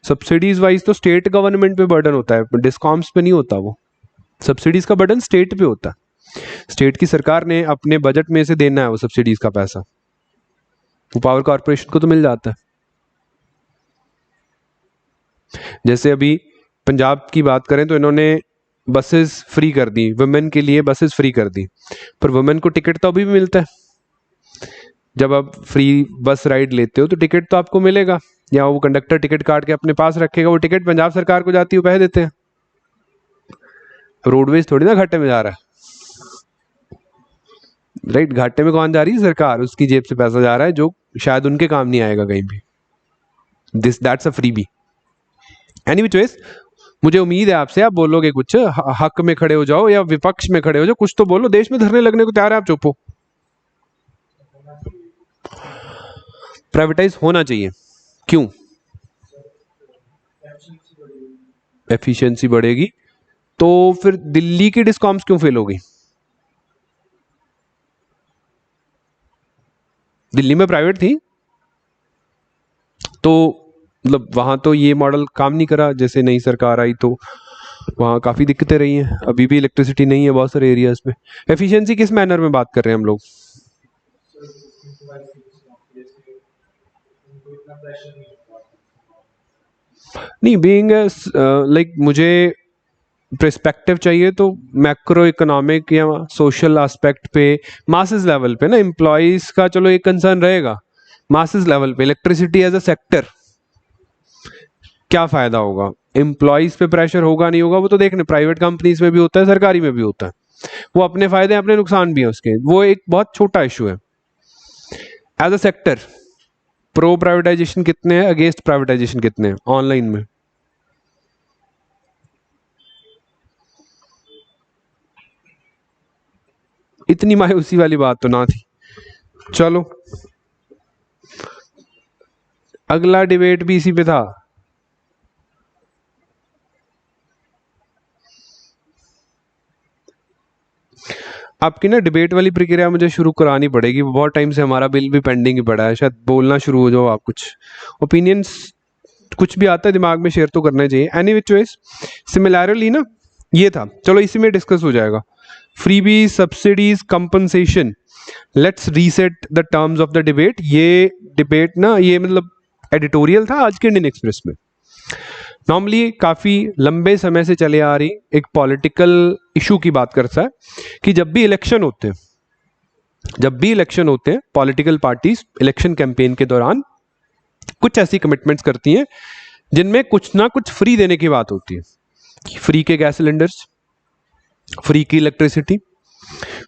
सब्सिडीज वाइज तो स्टेट गवर्नमेंट पे बर्डन होता है, डिस्कॉम्स पे नहीं होता। वो सब्सिडीज का बर्डन स्टेट पे होता है, स्टेट की सरकार ने अपने बजट में से देना है वो सब्सिडीज का पैसा, वो पावर कॉर्पोरेशन को तो मिल जाता है। जैसे अभी पंजाब की बात करें तो इन्होंने बसेस फ्री कर दी, वुमेन के लिए बसेस फ्री कर दी, पर वुमेन को टिकट तो अभी भी मिलता है। जब आप फ्री बस राइड लेते हो तो टिकट तो आपको मिलेगा, या वो कंडक्टर टिकट काट के अपने पास रखेगा, वो टिकट पंजाब सरकार को जाती है, वो पैसे देते हैं। रोडवेज थोड़ी ना घाटे में जा रहा है, राइट? घाटे में कौन जा रही है? सरकार, उसकी जेब से पैसा जा रहा है जो शायद उनके काम नहीं आएगा कहीं भी। That's a freebie. Any choice, मुझे उम्मीद है आपसे, आप बोलोगे कुछ, हक में खड़े हो जाओ या विपक्ष में खड़े हो जाओ, कुछ तो बोलो। देश में धरने लगने को तैयार है, आप चुप हो। प्राइवेटाइज होना चाहिए, क्यों? एफिशिएंसी बढ़ेगी। तो फिर दिल्ली की डिस्कॉम्स क्यों फेल हो गई? दिल्ली में प्राइवेट थी तो मतलब वहां तो ये मॉडल काम नहीं करा, जैसे नई सरकार आई तो वहाँ काफ़ी दिक्कतें रही हैं, अभी भी इलेक्ट्रिसिटी नहीं है बहुत सारे एरियाज में। एफिशिएंसी किस मैनर में बात कर रहे हैं हम लोग? नहीं, बीइंग लाइक मुझे पर्सपेक्टिव चाहिए तो मैक्रो इकोनॉमिक या सोशल एस्पेक्ट पे, मासेस लेवल पे ना एम्प्लॉयज का चलो एक कंसर्न रहेगा। मासेस लेवल पे इलेक्ट्रिसिटी एज अ सेक्टर क्या फायदा होगा, एम्प्लॉयज पे प्रेशर होगा नहीं होगा वो तो देखने, प्राइवेट कंपनीज में भी होता है, सरकारी में भी होता है, वो अपने फायदे अपने नुकसान भी है उसके, वो एक बहुत छोटा इशू है। As a sector pro privatisation कितने हैं, अगेंस्ट प्राइवेटाइजेशन कितने हैं ऑनलाइन में? इतनी मायूसी वाली बात तो ना थी। चलो अगला डिबेट भी इसी पे था। आपकी ना डिबेट वाली प्रक्रिया मुझे शुरू करानी पड़ेगी, बहुत टाइम से हमारा बिल भी पेंडिंग ही पड़ा है, शायद बोलना शुरू हो जाओ आप, कुछ ओपिनियंस कुछ भी आता है दिमाग में शेयर तो करना चाहिए। एनी विच वेज सिमिलरली ना ये था, चलो इसी में डिस्कस हो जाएगा। Freebie subsidies compensation, let's reset the terms of the debate. ये डिबेट ना ये मतलब एडिटोरियल था आज के इंडियन एक्सप्रेस में। नॉर्मली काफ़ी लंबे समय से चले आ रही एक पॉलिटिकल इशू की बात करता है कि जब भी इलेक्शन होते हैं, जब भी इलेक्शन होते हैं पॉलिटिकल पार्टीज इलेक्शन कैंपेन के दौरान कुछ ऐसी कमिटमेंट्स करती हैं जिनमें कुछ ना कुछ फ्री देने की बात होती है। फ्री के गैस सिलेंडर्स, फ्री की इलेक्ट्रिसिटी,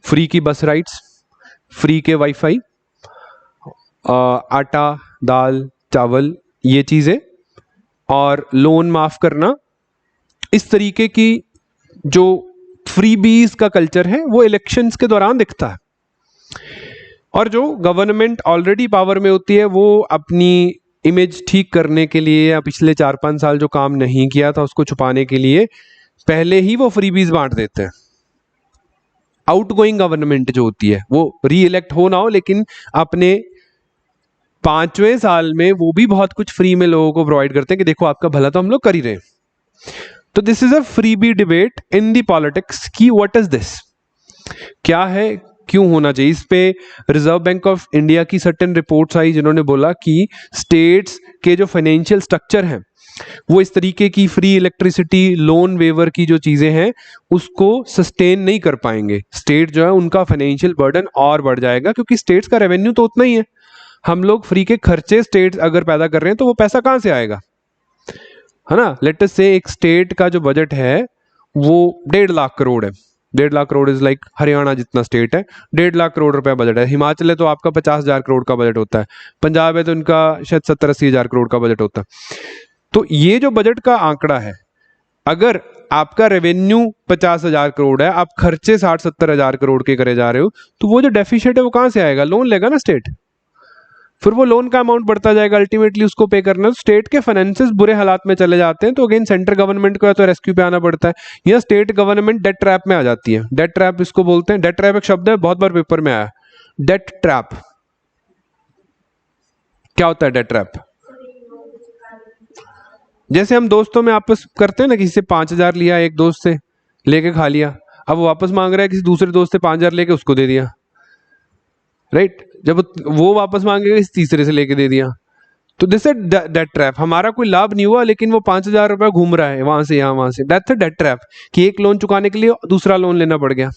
फ्री की बस राइड्स, फ्री के वाईफाई, आटा दाल चावल ये चीज़ें, और लोन माफ़ करना। इस तरीके की जो फ्रीबीज का कल्चर है वो इलेक्शंस के दौरान दिखता है। और जो गवर्नमेंट ऑलरेडी पावर में होती है वो अपनी इमेज ठीक करने के लिए या पिछले 4-5 साल जो काम नहीं किया था उसको छुपाने के लिए पहले ही वो फ्रीबीज बांट देते हैं। आउटगोइंग गवर्नमेंट जो होती है वो री इलेक्ट हो ना हो, लेकिन अपने 5वें साल में वो भी बहुत कुछ फ्री में लोगों को प्रोवाइड करते हैं कि देखो आपका भला तो हम लोग कर ही रहे हैं। तो this is a freebie debate in the politics की व्हाट इज दिस, क्या है, क्यों होना चाहिए। इस पे रिजर्व बैंक ऑफ इंडिया की सर्टेन रिपोर्ट्स आई जिन्होंने बोला कि स्टेट्स के जो फाइनेंशियल स्ट्रक्चर हैं वो इस तरीके की फ्री इलेक्ट्रिसिटी लोन वेवर की जो चीजें हैं उसको सस्टेन नहीं कर पाएंगे। स्टेट जो है उनका फाइनेंशियल बर्डन और बढ़ जाएगा क्योंकि स्टेट्स का रेवेन्यू तो उतना ही है। हम लोग फ्री के खर्चे स्टेट्स अगर पैदा कर रहे हैं तो वो पैसा कहाँ से आएगा, है ना। लेट अस से एक स्टेट का जो बजट है वो 1.5 लाख करोड़ है। 1.5 लाख करोड़ इज लाइक हरियाणा जितना स्टेट है, 1.5 लाख करोड़ रुपया बजट है। हिमाचल है तो आपका 50,000 करोड़ का बजट होता है, पंजाब है तो उनका शायद 70-80 हज़ार करोड़ का बजट होता है। तो ये जो बजट का आंकड़ा है, अगर आपका रेवेन्यू 50,000 करोड़ है, आप खर्चे 60-70 हज़ार करोड़ के करे जा रहे हो, तो वो जो डेफिशिट है वो कहाँ से आएगा, लोन लेगा ना स्टेट। फिर वो लोन का अमाउंट बढ़ता जाएगा, अल्टीमेटली उसको पे करना, तो स्टेट के फाइनेंसेस बुरे हालात में चले जाते हैं। तो अगेन सेंट्रल गवर्नमेंट को या तो रेस्क्यू पे आना पड़ता है या स्टेट गवर्नमेंट डेट ट्रैप में आ जाती है। डेट ट्रैप इसको बोलते हैं, डेट ट्रैप एक शब्द है बहुत बार पेपर में आया। डेट ट्रैप क्या होता है? डेट ट्रैप जैसे हम दोस्तों में आपस करते हैं ना, किसी से 5,000 लिया, एक दोस्त से लेके खा लिया, अब वो वापस मांग रहा है, किसी दूसरे दोस्त से 5,000 लेके उसको दे दिया, राइट। जब वो वापस मांगेगा किसी तीसरे से लेके दे दिया, तो दिस इज डेट ट्रैप। हमारा कोई लाभ नहीं हुआ लेकिन वो 5,000 रुपया घूम रहा है वहां से यहाँ वहां से, दैट्स अ डेट ट्रैप। कि एक लोन चुकाने के लिए दूसरा लोन लेना पड़ गया,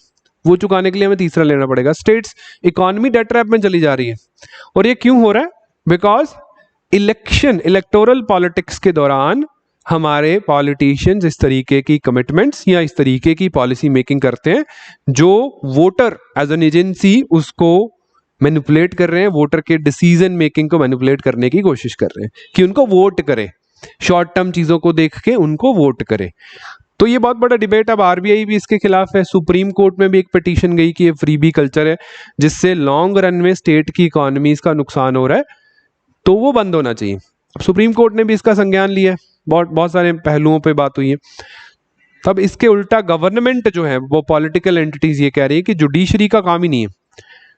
वो चुकाने के लिए हमें तीसरा लेना पड़ेगा। स्टेट्स इकोनॉमी डेट ट्रैप में चली जा रही है। और ये क्यों हो रहा है? बिकॉज इलेक्टोरल पॉलिटिक्स के दौरान हमारे पॉलिटिशियंस इस तरीके की कमिटमेंट्स या इस तरीके की पॉलिसी मेकिंग करते हैं जो वोटर एज एन एजेंसी उसको मैनिपुलेट कर रहे हैं, वोटर के डिसीजन मेकिंग को मैनिपुलेट करने की कोशिश कर रहे हैं कि उनको वोट करे, शॉर्ट टर्म चीजों को देख के उनको वोट करे। तो ये बहुत बड़ा डिबेट, अब आरबीआई भी इसके खिलाफ है, सुप्रीम कोर्ट में भी एक पिटीशन गई कि ये फ्रीबी कल्चर है जिससे लॉन्ग रन में स्टेट की इकोनॉमीज का नुकसान हो रहा है, तो वो बंद होना चाहिए। अब सुप्रीम कोर्ट ने भी इसका संज्ञान लिया है, बहुत सारे पहलुओं पे बात हुई है। तब इसके उल्टा गवर्नमेंट जो है वो पॉलिटिकल एंटिटीज ये कह रही है कि जुडिशरी का काम ही नहीं है।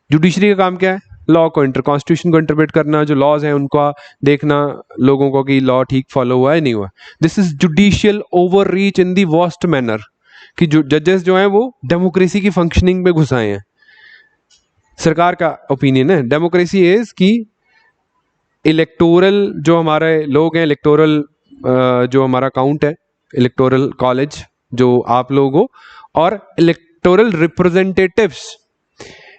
जुडिशरी का काम क्या है? लॉ को कॉन्स्टिट्यूशन को इंटरप्रेट करना, जो लॉज हैं उनका देखना लोगों को कि लॉ ठीक फॉलो हुआ है नहीं हुआ। This is judicial over reach in the worst manner, कि जो जजेस जो हैं वो डेमोक्रेसी की फंक्शनिंग पे घुसाए हैं। सरकार का ओपिनियन है डेमोक्रेसी इज कि इलेक्टोरल जो हमारे लोग हैं, इलेक्टोरल जो हमारा काउंट है, इलेक्टोरल कॉलेज जो आप लोग हो, और इलेक्टोरल रिप्रेजेंटेटिव्स,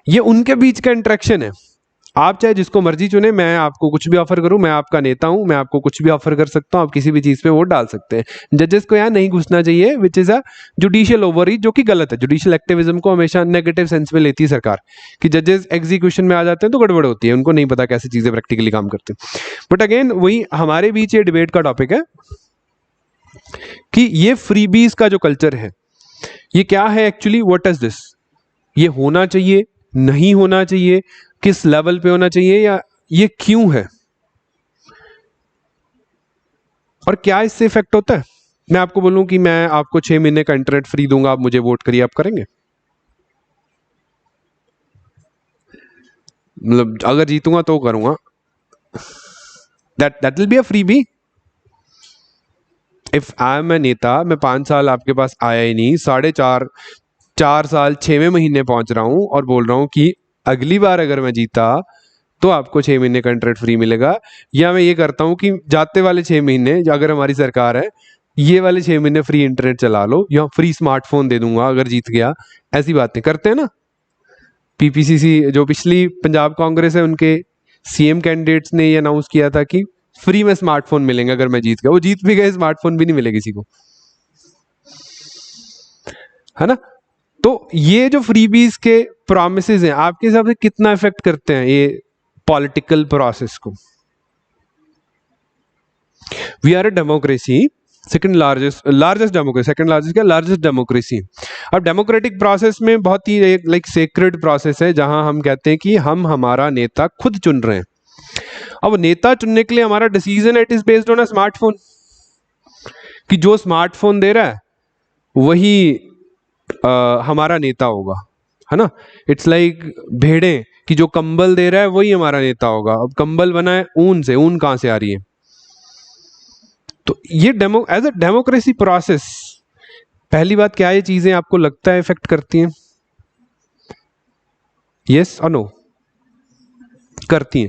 ये उनके बीच का इंटरेक्शन है। आप चाहे जिसको मर्जी चुने, मैं आपको कुछ भी ऑफर करूं, मैं आपका नेता हूं, मैं आपको कुछ भी ऑफर कर सकता हूं, आप किसी भी चीज पे वोट डाल सकते हैं। जजेस को यहाँ नहीं घुसना चाहिए, which is a judicial overreach, जो कि गलत है। जुडिशियल एक्टिविज्म को हमेशा नेगेटिव सेंस में लेती है सरकार, कि जजेस एग्जीक्यूशन में आ जाते हैं तो गड़बड़ होती है, उनको नहीं पता कैसे चीजें प्रैक्टिकली काम करते हैं। बट अगेन वही हमारे बीच ये डिबेट का टॉपिक है कि ये फ्रीबीज का जो कल्चर है ये क्या है एक्चुअली, व्हाट इज दिस, ये होना चाहिए, नहीं होना चाहिए, किस लेवल पे होना चाहिए, या ये क्यों है, और क्या इससे इफेक्ट होता है। मैं आपको बोलूं कि मैं आपको 6 महीने का इंटरनेट फ्री दूंगा, आप मुझे वोट करिए, आप करेंगे? मतलब अगर जीतूंगा तो करूंगा, that will be a freebie. If I am a neta, मैं 5 साल आपके पास आया ही नहीं, 4.5 साल 6वें महीने पहुंच रहा हूं और बोल रहा हूं कि अगली बार अगर मैं जीता तो आपको 6 महीने का इंटरनेट फ्री मिलेगा। या मैं ये करता हूं कि जाते वाले 6 महीने अगर हमारी सरकार है, ये वाले 6 महीने फ्री इंटरनेट चला लो, या फ्री स्मार्टफोन दे दूंगा अगर जीत गया। ऐसी बातें करते हैं ना। पीपीसीसी जो पिछली पंजाब कांग्रेस है, उनके सीएम कैंडिडेट्स ने ये अनाउंस किया था कि फ्री में स्मार्टफोन मिलेंगे अगर मैं जीत गया। वो जीत भी गए, स्मार्टफोन भी नहीं मिले किसी को, है ना। तो ये जो फ्रीबीज के प्रॉमिसेस हैं, आपके हिसाब से कितना इफेक्ट करते हैं ये पॉलिटिकल प्रोसेस को? We are a democracy, second largest democracy, second largest क्या, लार्जेस्ट डेमोक्रेसी। अब डेमोक्रेटिक प्रोसेस में बहुत ही एक लाइक सेक्रेड प्रोसेस है, जहां हम कहते हैं कि हम हमारा नेता खुद चुन रहे हैं। अब नेता चुनने के लिए हमारा decision it is based on a smartphone, कि जो स्मार्टफोन दे रहा है वही हमारा नेता होगा, है ना। इट्स लाइक भेड़ें, कि जो कंबल दे रहा है वही हमारा नेता होगा। अब कंबल बना है ऊन से, ऊन कहां से आ रही है? तो ये एज अ डेमोक्रेसी प्रोसेस, पहली बात क्या ये चीजें आपको लगता है इफेक्ट करती हैं? यस और नो? करती हैं।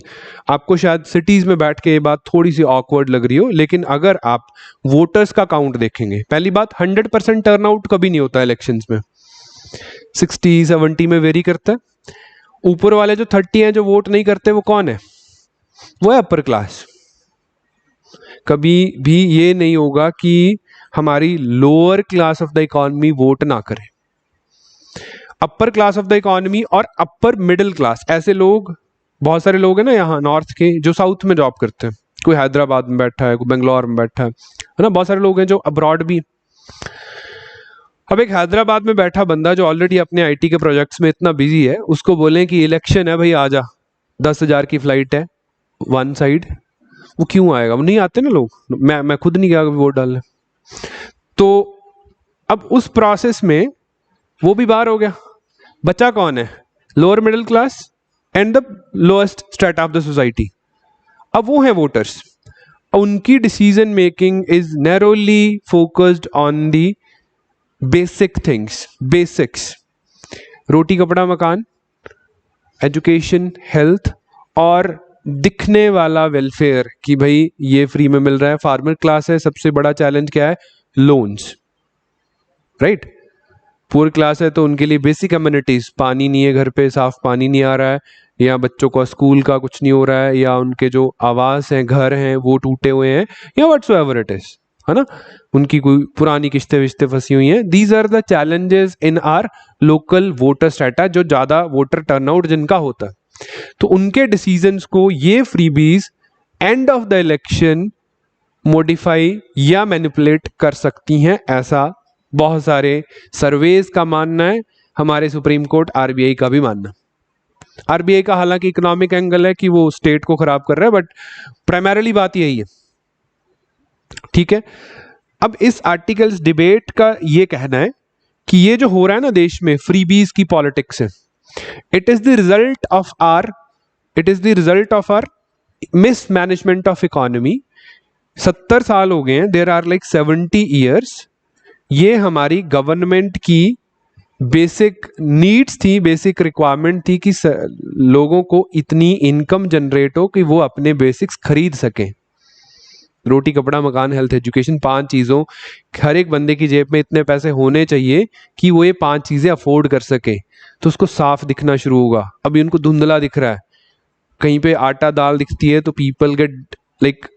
आपको शायद सिटीज में बैठ के ये बात थोड़ी सी ऑकवर्ड लग रही हो, लेकिन अगर आप वोटर्स का काउंट देखेंगे, पहली बात 100% टर्नआउट कभी नहीं होता इलेक्शंस में, 60-70 में वेरी करता है। ऊपर वाले जो 30 हैं जो वोट नहीं करते, वो कौन है? वो है अपर क्लास। कभी भी ये नहीं होगा कि हमारी lower class of the economy vote ना करे। Upper class of the economy और अपर मिडिल क्लास, ऐसे लोग बहुत सारे लोग हैं ना यहाँ नॉर्थ के, जो साउथ में जॉब करते हैं। कोई हैदराबाद में बैठा है, कोई बेंगलोर में बैठा है ना। बहुत सारे लोग हैं जो अब्रॉड भी। अब एक हैदराबाद में बैठा बंदा जो ऑलरेडी अपने आईटी के प्रोजेक्ट्स में इतना बिजी है, उसको बोलें कि इलेक्शन है भाई आ जा, 10,000 की फ्लाइट है वन साइड, वो क्यों आएगा? वो नहीं आते ना लोग। मैं खुद नहीं गया वोट डालने। तो अब उस प्रोसेस में वो भी बाहर हो गया। बचा कौन है? Lower middle class and the lowest strata of the society. अब वो है वोटर्स। उनकी decision making is narrowly focused on the basic things, basics, roti kapda makaan, education, health, और दिखने वाला वेलफेयर, कि भाई ये फ्री में मिल रहा है। फार्मर क्लास है, सबसे बड़ा चैलेंज क्या है? Loans, right. पुअर क्लास है तो उनके लिए बेसिक अम्यूनिटीज, पानी नहीं है घर पे, साफ पानी नहीं आ रहा है, या बच्चों को स्कूल का कुछ नहीं हो रहा है, या उनके जो आवास हैं, घर हैं, वो टूटे हुए हैं, या व्हाट्सोएवर इट इज, है ना। उनकी कोई पुरानी किस्तें विस्तें फंसी हुई हैं। These are the challenges in our local voter strata, जो ज्यादा वोटर टर्नआउट जिनका होता है। तो उनके डिसीजंस को ये freebies end of the election modify या मैनिपुलेट कर सकती हैं, ऐसा बहुत सारे सर्वेज का मानना है। हमारे सुप्रीम कोर्ट आरबीआई का भी मानना। आरबीआई का हालांकि इकोनॉमिक एंगल है कि वो स्टेट को खराब कर रहा है, बट प्राइमरीली बात यही है, ठीक है। अब इस आर्टिकल्स डिबेट का ये कहना है कि ये जो हो रहा है ना देश में फ्रीबीज की पॉलिटिक्स है, it is the result of our it is the result of our mismanagement of economy. 70 साल हो गए हैं, देर आर लाइक 70 ईयर्स। ये हमारी गवर्नमेंट की बेसिक नीड्स थी, बेसिक रिक्वायरमेंट थी कि लोगों को इतनी इनकम जनरेट हो कि वो अपने बेसिक्स खरीद सकें। रोटी कपड़ा मकान हेल्थ एजुकेशन, 5 चीज़ों, हर एक बंदे की जेब में इतने पैसे होने चाहिए कि वो ये 5 चीज़ें अफोर्ड कर सके। तो उसको साफ दिखना शुरू होगा। अभी उनको धुंधला दिख रहा है, कहीं पे आटा दाल दिखती है तो पीपल गेट लाइक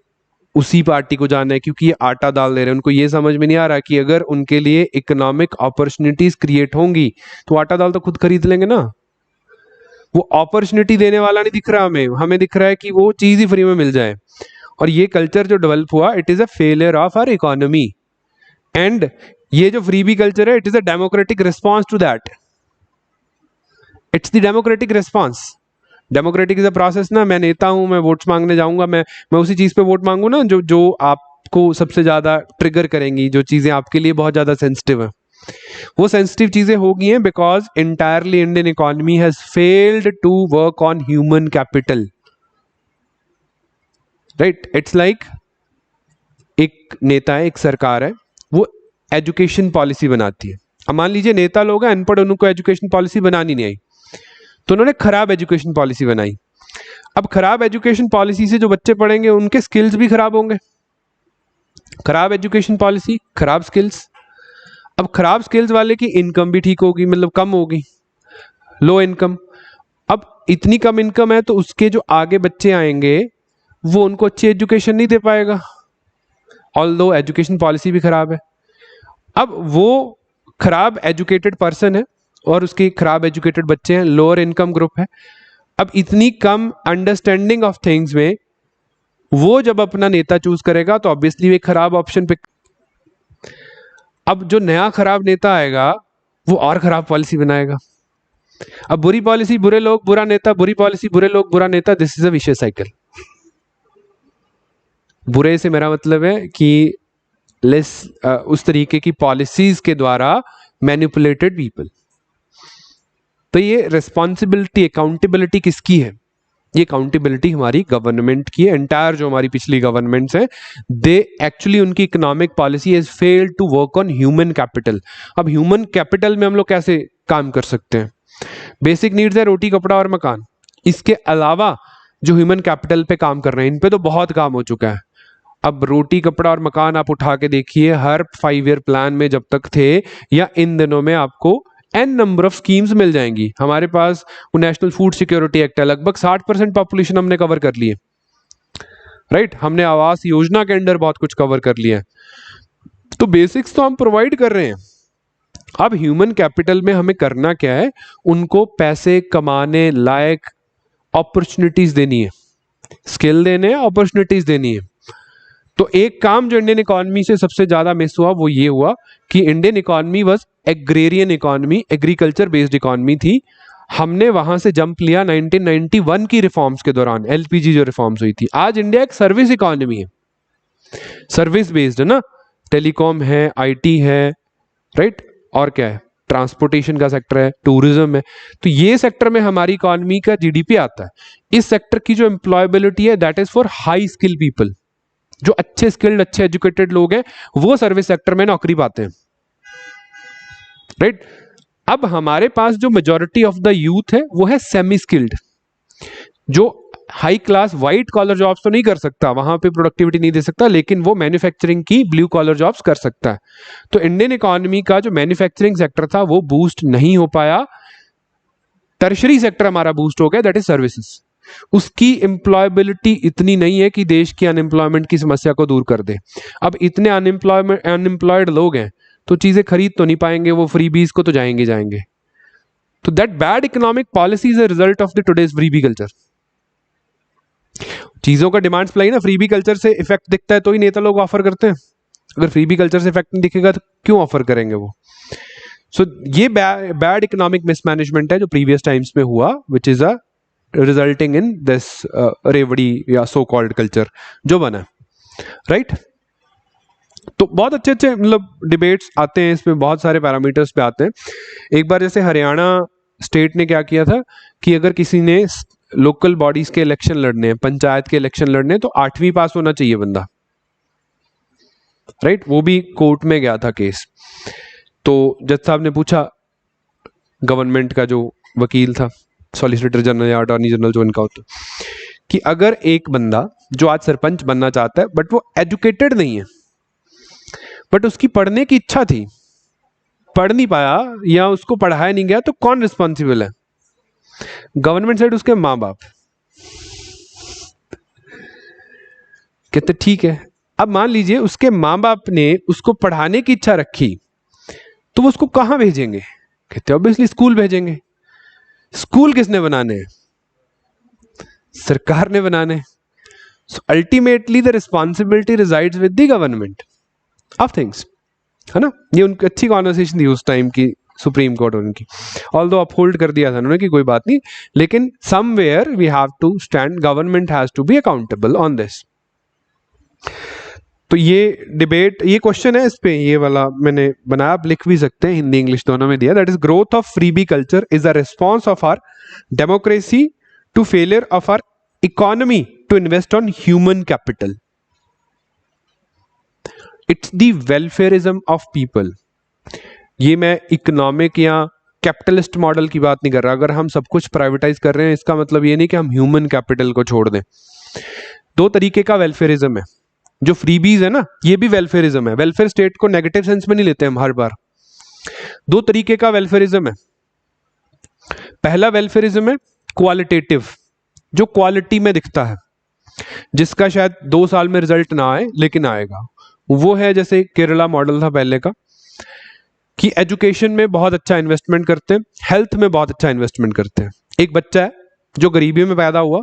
उसी पार्टी को जाना है क्योंकि ये आटा दाल दे रहे हैं। उनको ये समझ में नहीं आ रहा कि अगर उनके लिए इकोनॉमिक अपॉर्चुनिटीज क्रिएट होंगी तो आटा दाल तो खुद खरीद लेंगे ना। वो अपॉर्चुनिटी देने वाला नहीं दिख रहा हमें, हमें दिख रहा है कि वो चीज ही फ्री में मिल जाए। और ये कल्चर जो डेवलप हुआ, it is a failure of our economy. And ये जो फ्रीबी कल्चर है, it is a democratic response to that. It's the democratic response. Democratic is a process ना। मैं नेता हूं, मैं वोट्स मांगने जाऊंगा, मैं उसी चीज पे वोट मांगू ना जो जो आपको सबसे ज्यादा ट्रिगर करेंगी, जो चीजें आपके लिए बहुत ज्यादा सेंसिटिव है। वो सेंसिटिव चीजें हो गई हैं because entirely Indian economy has failed to work on human capital. Right, it's like एक नेता है, एक सरकार है, वो एजुकेशन पॉलिसी बनाती है। अब मान लीजिए नेता लोग हैं अनपढ़, उनको एजुकेशन पॉलिसी बनानी नहीं आई, तो उन्होंने खराब एजुकेशन पॉलिसी बनाई। अब खराब एजुकेशन पॉलिसी से जो बच्चे पढ़ेंगे उनके स्किल्स भी खराब होंगे। खराब एजुकेशन पॉलिसी, खराब स्किल्स। अब खराब स्किल्स वाले की इनकम भी ठीक होगी, मतलब कम होगी, लो इनकम। अब इतनी कम इनकम है तो उसके जो आगे बच्चे आएंगे वो उनको अच्छी एजुकेशन नहीं दे पाएगा, ऑल्दो एजुकेशन पॉलिसी भी खराब है। अब वो खराब एजुकेटेड पर्सन है और उसके खराब एजुकेटेड बच्चे हैं, लोअर इनकम ग्रुप है। अब इतनी कम अंडरस्टैंडिंग ऑफ थिंग्स में वो जब अपना नेता चूज करेगा तो ऑब्वियसली एक खराब ऑप्शन पे। अब जो नया खराब नेता आएगा वो और खराब पॉलिसी बनाएगा। अब बुरी पॉलिसी बुरे लोग, बुरा नेता, बुरी पॉलिसी बुरे लोग, बुरा नेता। This is a vicious cycle. बुरे से मेरा मतलब है कि लेस उस तरीके की पॉलिसीज के द्वारा मैनिपुलेटेड पीपल। तो ये रिस्पॉन्सिबिलिटी, अकाउंटेबिलिटी किसकी है? ये अकाउंटेबिलिटी हमारी गवर्नमेंट की है। एंटायर जो हमारी पिछली गवर्नमेंट्स हैं, दे एक्चुअली उनकी economic policy has failed to work on human capital. अब ह्यूमन कैपिटल में हम लोग कैसे काम कर सकते हैं? बेसिक नीड्स है रोटी कपड़ा और मकान। इसके अलावा जो ह्यूमन कैपिटल पे काम कर रहे हैं, इन पे तो बहुत काम हो चुका है। अब रोटी कपड़ा और मकान आप उठा के देखिए, हर 5 ईयर प्लान में जब तक थे या इन दिनों में आपको एन नंबर ऑफ स्कीम्स मिल जाएंगी। हमारे पास वो नेशनल फूड सिक्योरिटी एक्ट है, लगभग 60% पॉपुलेशन हमने कवर कर ली है। राइट, हमने आवास योजना के अंडर बहुत कुछ कवर कर लिया है। तो बेसिक्स तो हम प्रोवाइड कर रहे हैं। अब ह्यूमन कैपिटल में हमें करना क्या है? उनको पैसे कमाने लायक अपॉर्चुनिटीज देनी है, स्किल देने हैं, अपॉर्चुनिटीज देनी है। तो एक काम जो इंडियन इकोनॉमी से सबसे ज्यादा मिस हुआ वो ये हुआ कि Indian economy was agrarian economy, agriculture based economy थी। हमने वहां से जंप लिया 1991 की रिफॉर्म्स के दौरान, एलपीजी जो रिफॉर्म्स हुई थी। आज इंडिया एक सर्विस इकोनॉमी है, सर्विस बेस्ड है ना, टेलीकॉम है, आईटी है, राइट, और क्या है, ट्रांसपोर्टेशन का सेक्टर है, टूरिज्म है। तो ये सेक्टर में हमारी इकोनॉमी का जीडीपी आता है। इस सेक्टर की जो एम्प्लॉयबिलिटी है that is for high skill people. जो अच्छे स्किल्ड, अच्छे एजुकेटेड लोग हैं वो सर्विस सेक्टर में नौकरी पाते हैं। राइट, अब हमारे पास जो मेजॉरिटी ऑफ द यूथ है वो है सेमी स्किल्ड, जो high class white collar jobs तो नहीं कर सकता, वहां पे प्रोडक्टिविटी नहीं दे सकता, लेकिन वो मैन्युफैक्चरिंग की ब्लू कॉलर जॉब्स कर सकता है। तो इंडियन इकोनॉमी का जो मैन्युफैक्चरिंग सेक्टर था वो बूस्ट नहीं हो पाया। टर्शरी सेक्टर हमारा बूस्ट हो गया, दैट इज सर्विसेज। उसकी एम्प्लॉयबिलिटी इतनी नहीं है कि देश की अनएम्प्लॉयमेंट की समस्या को दूर कर दे। अब इतने अनएम्प्लॉयड लोग हैं तो चीजें खरीद तो नहीं पाएंगे, वो फ्रीबीज को तो जाएंगे। तो that bad economic policy is a result of the today's freebie culture. चीजों का डिमांड सप्लाई ना, फ्रीबी कल्चर से इफेक्ट दिखता है तो ही नेता लोग ऑफर करते हैं। अगर फ्रीबी कल्चर से इफेक्ट नहीं दिखेगा तो क्यों ऑफर करेंगे वो? सो ये बैड इकोनॉमिक मिसमैनेजमेंट है जो प्रीवियस टाइम्स में हुआ, which is a resulting in this रेवड़ी या सो कॉल्ड कल्चर जो बना, राइट। तो बहुत अच्छे अच्छे मतलब डिबेट्स आते हैं इसमें, बहुत सारे पैरामीटर्स पे आते हैं। एक बार जैसे हरियाणा स्टेट ने क्या किया था कि अगर किसी ने लोकल बॉडीज के इलेक्शन लड़ने हैं, पंचायत के इलेक्शन लड़ने हैं, तो 8वीं पास होना चाहिए बंदा, राइट। वो भी कोर्ट में गया था केस। तो जज साहब ने पूछा गवर्नमेंट का जो वकील था, सॉलिसिटर जनरल या अटॉर्नी जनरल जो इनका होता, कि अगर एक बंदा जो आज सरपंच बनना चाहता है बट वो एजुकेटेड नहीं है, बट उसकी पढ़ने की इच्छा थी, पढ़ नहीं पाया या उसको पढ़ाया नहीं गया, तो कौन रिस्पॉन्सिबल है? गवर्नमेंट साइड उसके माँ बाप। कहते ठीक है। अब मान लीजिए उसके माँ बाप ने उसको पढ़ाने की इच्छा रखी, तो वो उसको कहां भेजेंगे? कहते ऑब्वियसली स्कूल भेजेंगे। स्कूल किसने बनाने हैं? सरकार ने बनाने। So ultimately the responsibility resides with the government of things, है ना। ये उनकी अच्छी कॉन्वर्सेशन थी उस टाइम की सुप्रीम कोर्ट और उनकी, ऑल्दो अपहोल्ड कर दिया था उन्होंने कि कोई बात नहीं, लेकिन somewhere we have to stand, government has to be accountable on this. तो ये डिबेट, ये क्वेश्चन है इस पे, ये वाला मैंने बनाया, आप लिख भी सकते हैं, हिंदी इंग्लिश दोनों में दिया। That is growth of freebie culture is a response of our democracy to failure of our economy to invest on human capital. It's the welfarism of people. ये मैं इकोनॉमिक या कैपिटलिस्ट मॉडल की बात नहीं कर रहा। अगर हम सब कुछ प्राइवेटाइज कर रहे हैं, इसका मतलब ये नहीं कि हम ह्यूमन कैपिटल को छोड़ दें। दो तरीके का वेलफेयरिज्म है। जो फ्रीबीज है ना, ये भी वेलफेयरिज्म है। वेलफेयर स्टेट को नेगेटिव सेंस में नहीं लेते हम हर बार। दो तरीके का वेलफेयरिज्म है। पहला वेलफेयरिज्म है क्वालिटेटिव, जो क्वालिटी में दिखता है, जिसका शायद 2 साल में रिजल्ट ना आए लेकिन आएगा। वो है जैसे केरला मॉडल था पहले का, कि एजुकेशन में बहुत अच्छा इन्वेस्टमेंट करते हैं, हेल्थ में बहुत अच्छा इन्वेस्टमेंट करते हैं। एक बच्चा है जो गरीबी में पैदा हुआ,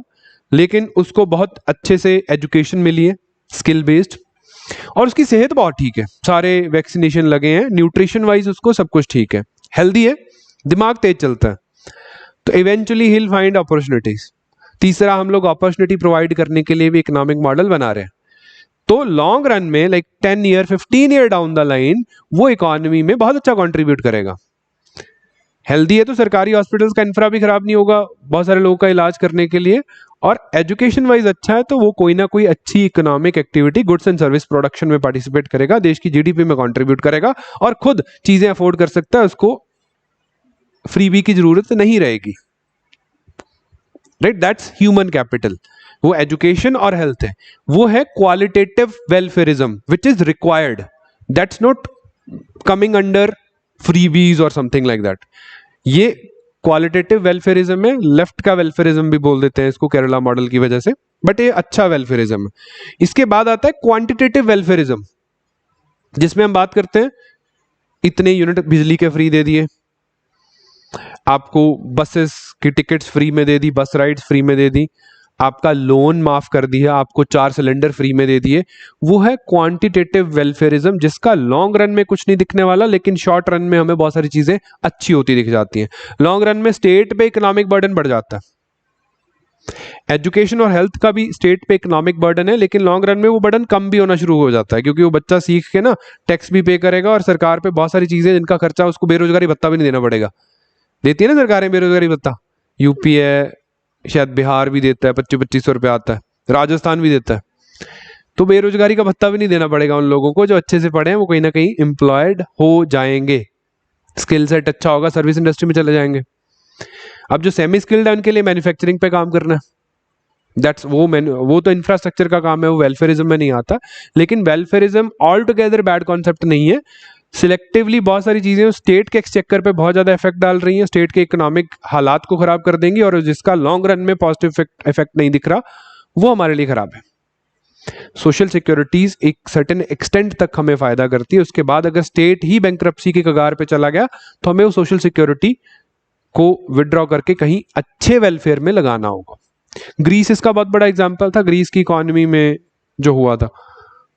लेकिन उसको बहुत अच्छे से एजुकेशन मिली है, स्किल बेस्ड, और उसकी सेहत बहुत ठीक है, सारे वैक्सीनेशन लगे हैं, न्यूट्रिशन वाइज उसको सब कुछ ठीक है, हेल्दी है, दिमाग तेज चलता है, तो eventually he will find opportunities. तीसरा, हम लोग अपॉर्चुनिटी प्रोवाइड करने के लिए भी इकोनॉमिक मॉडल बना रहे हैं। तो लॉन्ग रन में, like 10 year 15 year down the line, वो इकोनॉमी में बहुत अच्छा कंट्रीब्यूट करेगा। हेल्दी है तो सरकारी हॉस्पिटल्स का इंफ्रा भी खराब नहीं होगा बहुत सारे लोगों का इलाज करने के लिए, और एजुकेशन वाइज अच्छा है तो वो कोई ना कोई अच्छी economic activity, goods and service production में पार्टिसिपेट करेगा, देश की जीडीपी में कंट्रीब्यूट करेगा, और खुद चीजें अफोर्ड कर सकता है, उसको फ्रीबी की जरूरत नहीं रहेगी, राइट। That's human capital. वो एजुकेशन और हेल्थ है। वो है qualitative welfarism which is required, that's not coming under freebies और समथिंग लाइक दैट। ये क्वालिटेटिव वेलफेयरिज्म है। लेफ्ट का वेलफेयरिज्म भी बोल देते हैं इसको केरला मॉडल की वजह से, बट ये अच्छा वेलफेयरिज्म है। इसके बाद आता है क्वांटिटेटिव वेलफेयरिज्म, जिसमें हम बात करते हैं इतने यूनिट बिजली के फ्री दे दिए, आपको बसेस की टिकट्स फ्री में दे दी, बस राइड्स फ्री में दे दी, आपका लोन माफ कर दिया, आपको 4 सिलेंडर फ्री में दे दिए। वो है क्वांटिटेटिव वेलफेयरिज्म, जिसका लॉन्ग रन में कुछ नहीं दिखने वाला, लेकिन शॉर्ट रन में हमें बहुत सारी चीजें अच्छी होती दिख जाती हैं। लॉन्ग रन में स्टेट पे इकोनॉमिक बर्डन बढ़ जाता है। एजुकेशन और हेल्थ का भी स्टेट पे इकोनॉमिक बर्डन है, लेकिन लॉन्ग रन में वो बर्डन कम भी होना शुरू हो जाता है, क्योंकि वो बच्चा सीख के ना टैक्स भी पे करेगा, और सरकार पे बहुत सारी चीजें जिनका खर्चा उसको बेरोजगारी भत्ता भी नहीं देना पड़ेगा। देती है ना सरकारें बेरोजगारी भत्ता, यूपी है, शायद बिहार भी देता है, 2500 रुपया आता है, राजस्थान भी देता है। तो बेरोजगारी का भत्ता भी नहीं देना पड़ेगा उन लोगों को जो अच्छे से पढ़े हैं, वो कहीं ना कहीं एम्प्लॉयड हो जाएंगे, स्किल सेट अच्छा होगा, सर्विस इंडस्ट्री में चले जाएंगे। अब जो सेमी स्किल्ड है उनके लिए मैन्युफैक्चरिंग पे काम करना है, दैट्स वो तो इंफ्रास्ट्रक्चर का काम है, वो वेलफेयरिज्म में नहीं आता। लेकिन welfarism all together bad concept नहीं है। सिलेक्टिवली बहुत सारी चीजें स्टेट के एक्सचेकर पे बहुत ज्यादा इफेक्ट डाल रही हैं, स्टेट के इकोनॉमिक हालात को खराब कर देंगी, और जिसका लॉन्ग रन में पॉजिटिव इफेक्ट नहीं दिख रहा, वो हमारे लिए खराब है। सोशल सिक्योरिटीज एक सर्टेन एक्सटेंट तक हमें फायदा करती है, उसके बाद अगर स्टेट ही बैंक्रप्सी की कगार पे चला गया तो हमें वो सोशल सिक्योरिटी को विड्रॉ करके कहीं अच्छे वेलफेयर में लगाना होगा। ग्रीस इसका बहुत बड़ा एग्जाम्पल था। ग्रीस की इकोनॉमी में जो हुआ था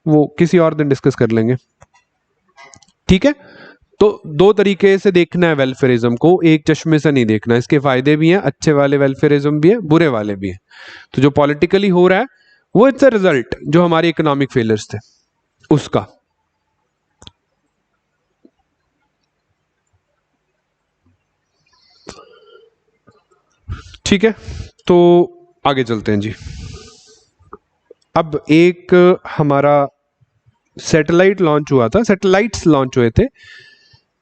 वो किसी और दिन डिस्कस कर लेंगे, ठीक है। तो दो तरीके से देखना है वेलफेयरिज्म को, एक चश्मे से नहीं देखना। इसके फायदे भी हैं, अच्छे वाले वेलफेयरिज्म भी है, बुरे वाले भी हैं। तो जो पॉलिटिकली हो रहा है वो इट्स अ रिजल्ट जो हमारे इकोनॉमिक फेलियर्स थे उसका। ठीक है, तो आगे चलते हैं जी। अब एक हमारा सैटेलाइट लॉन्च हुआ था, सैटेलाइट्स लॉन्च हुए थे।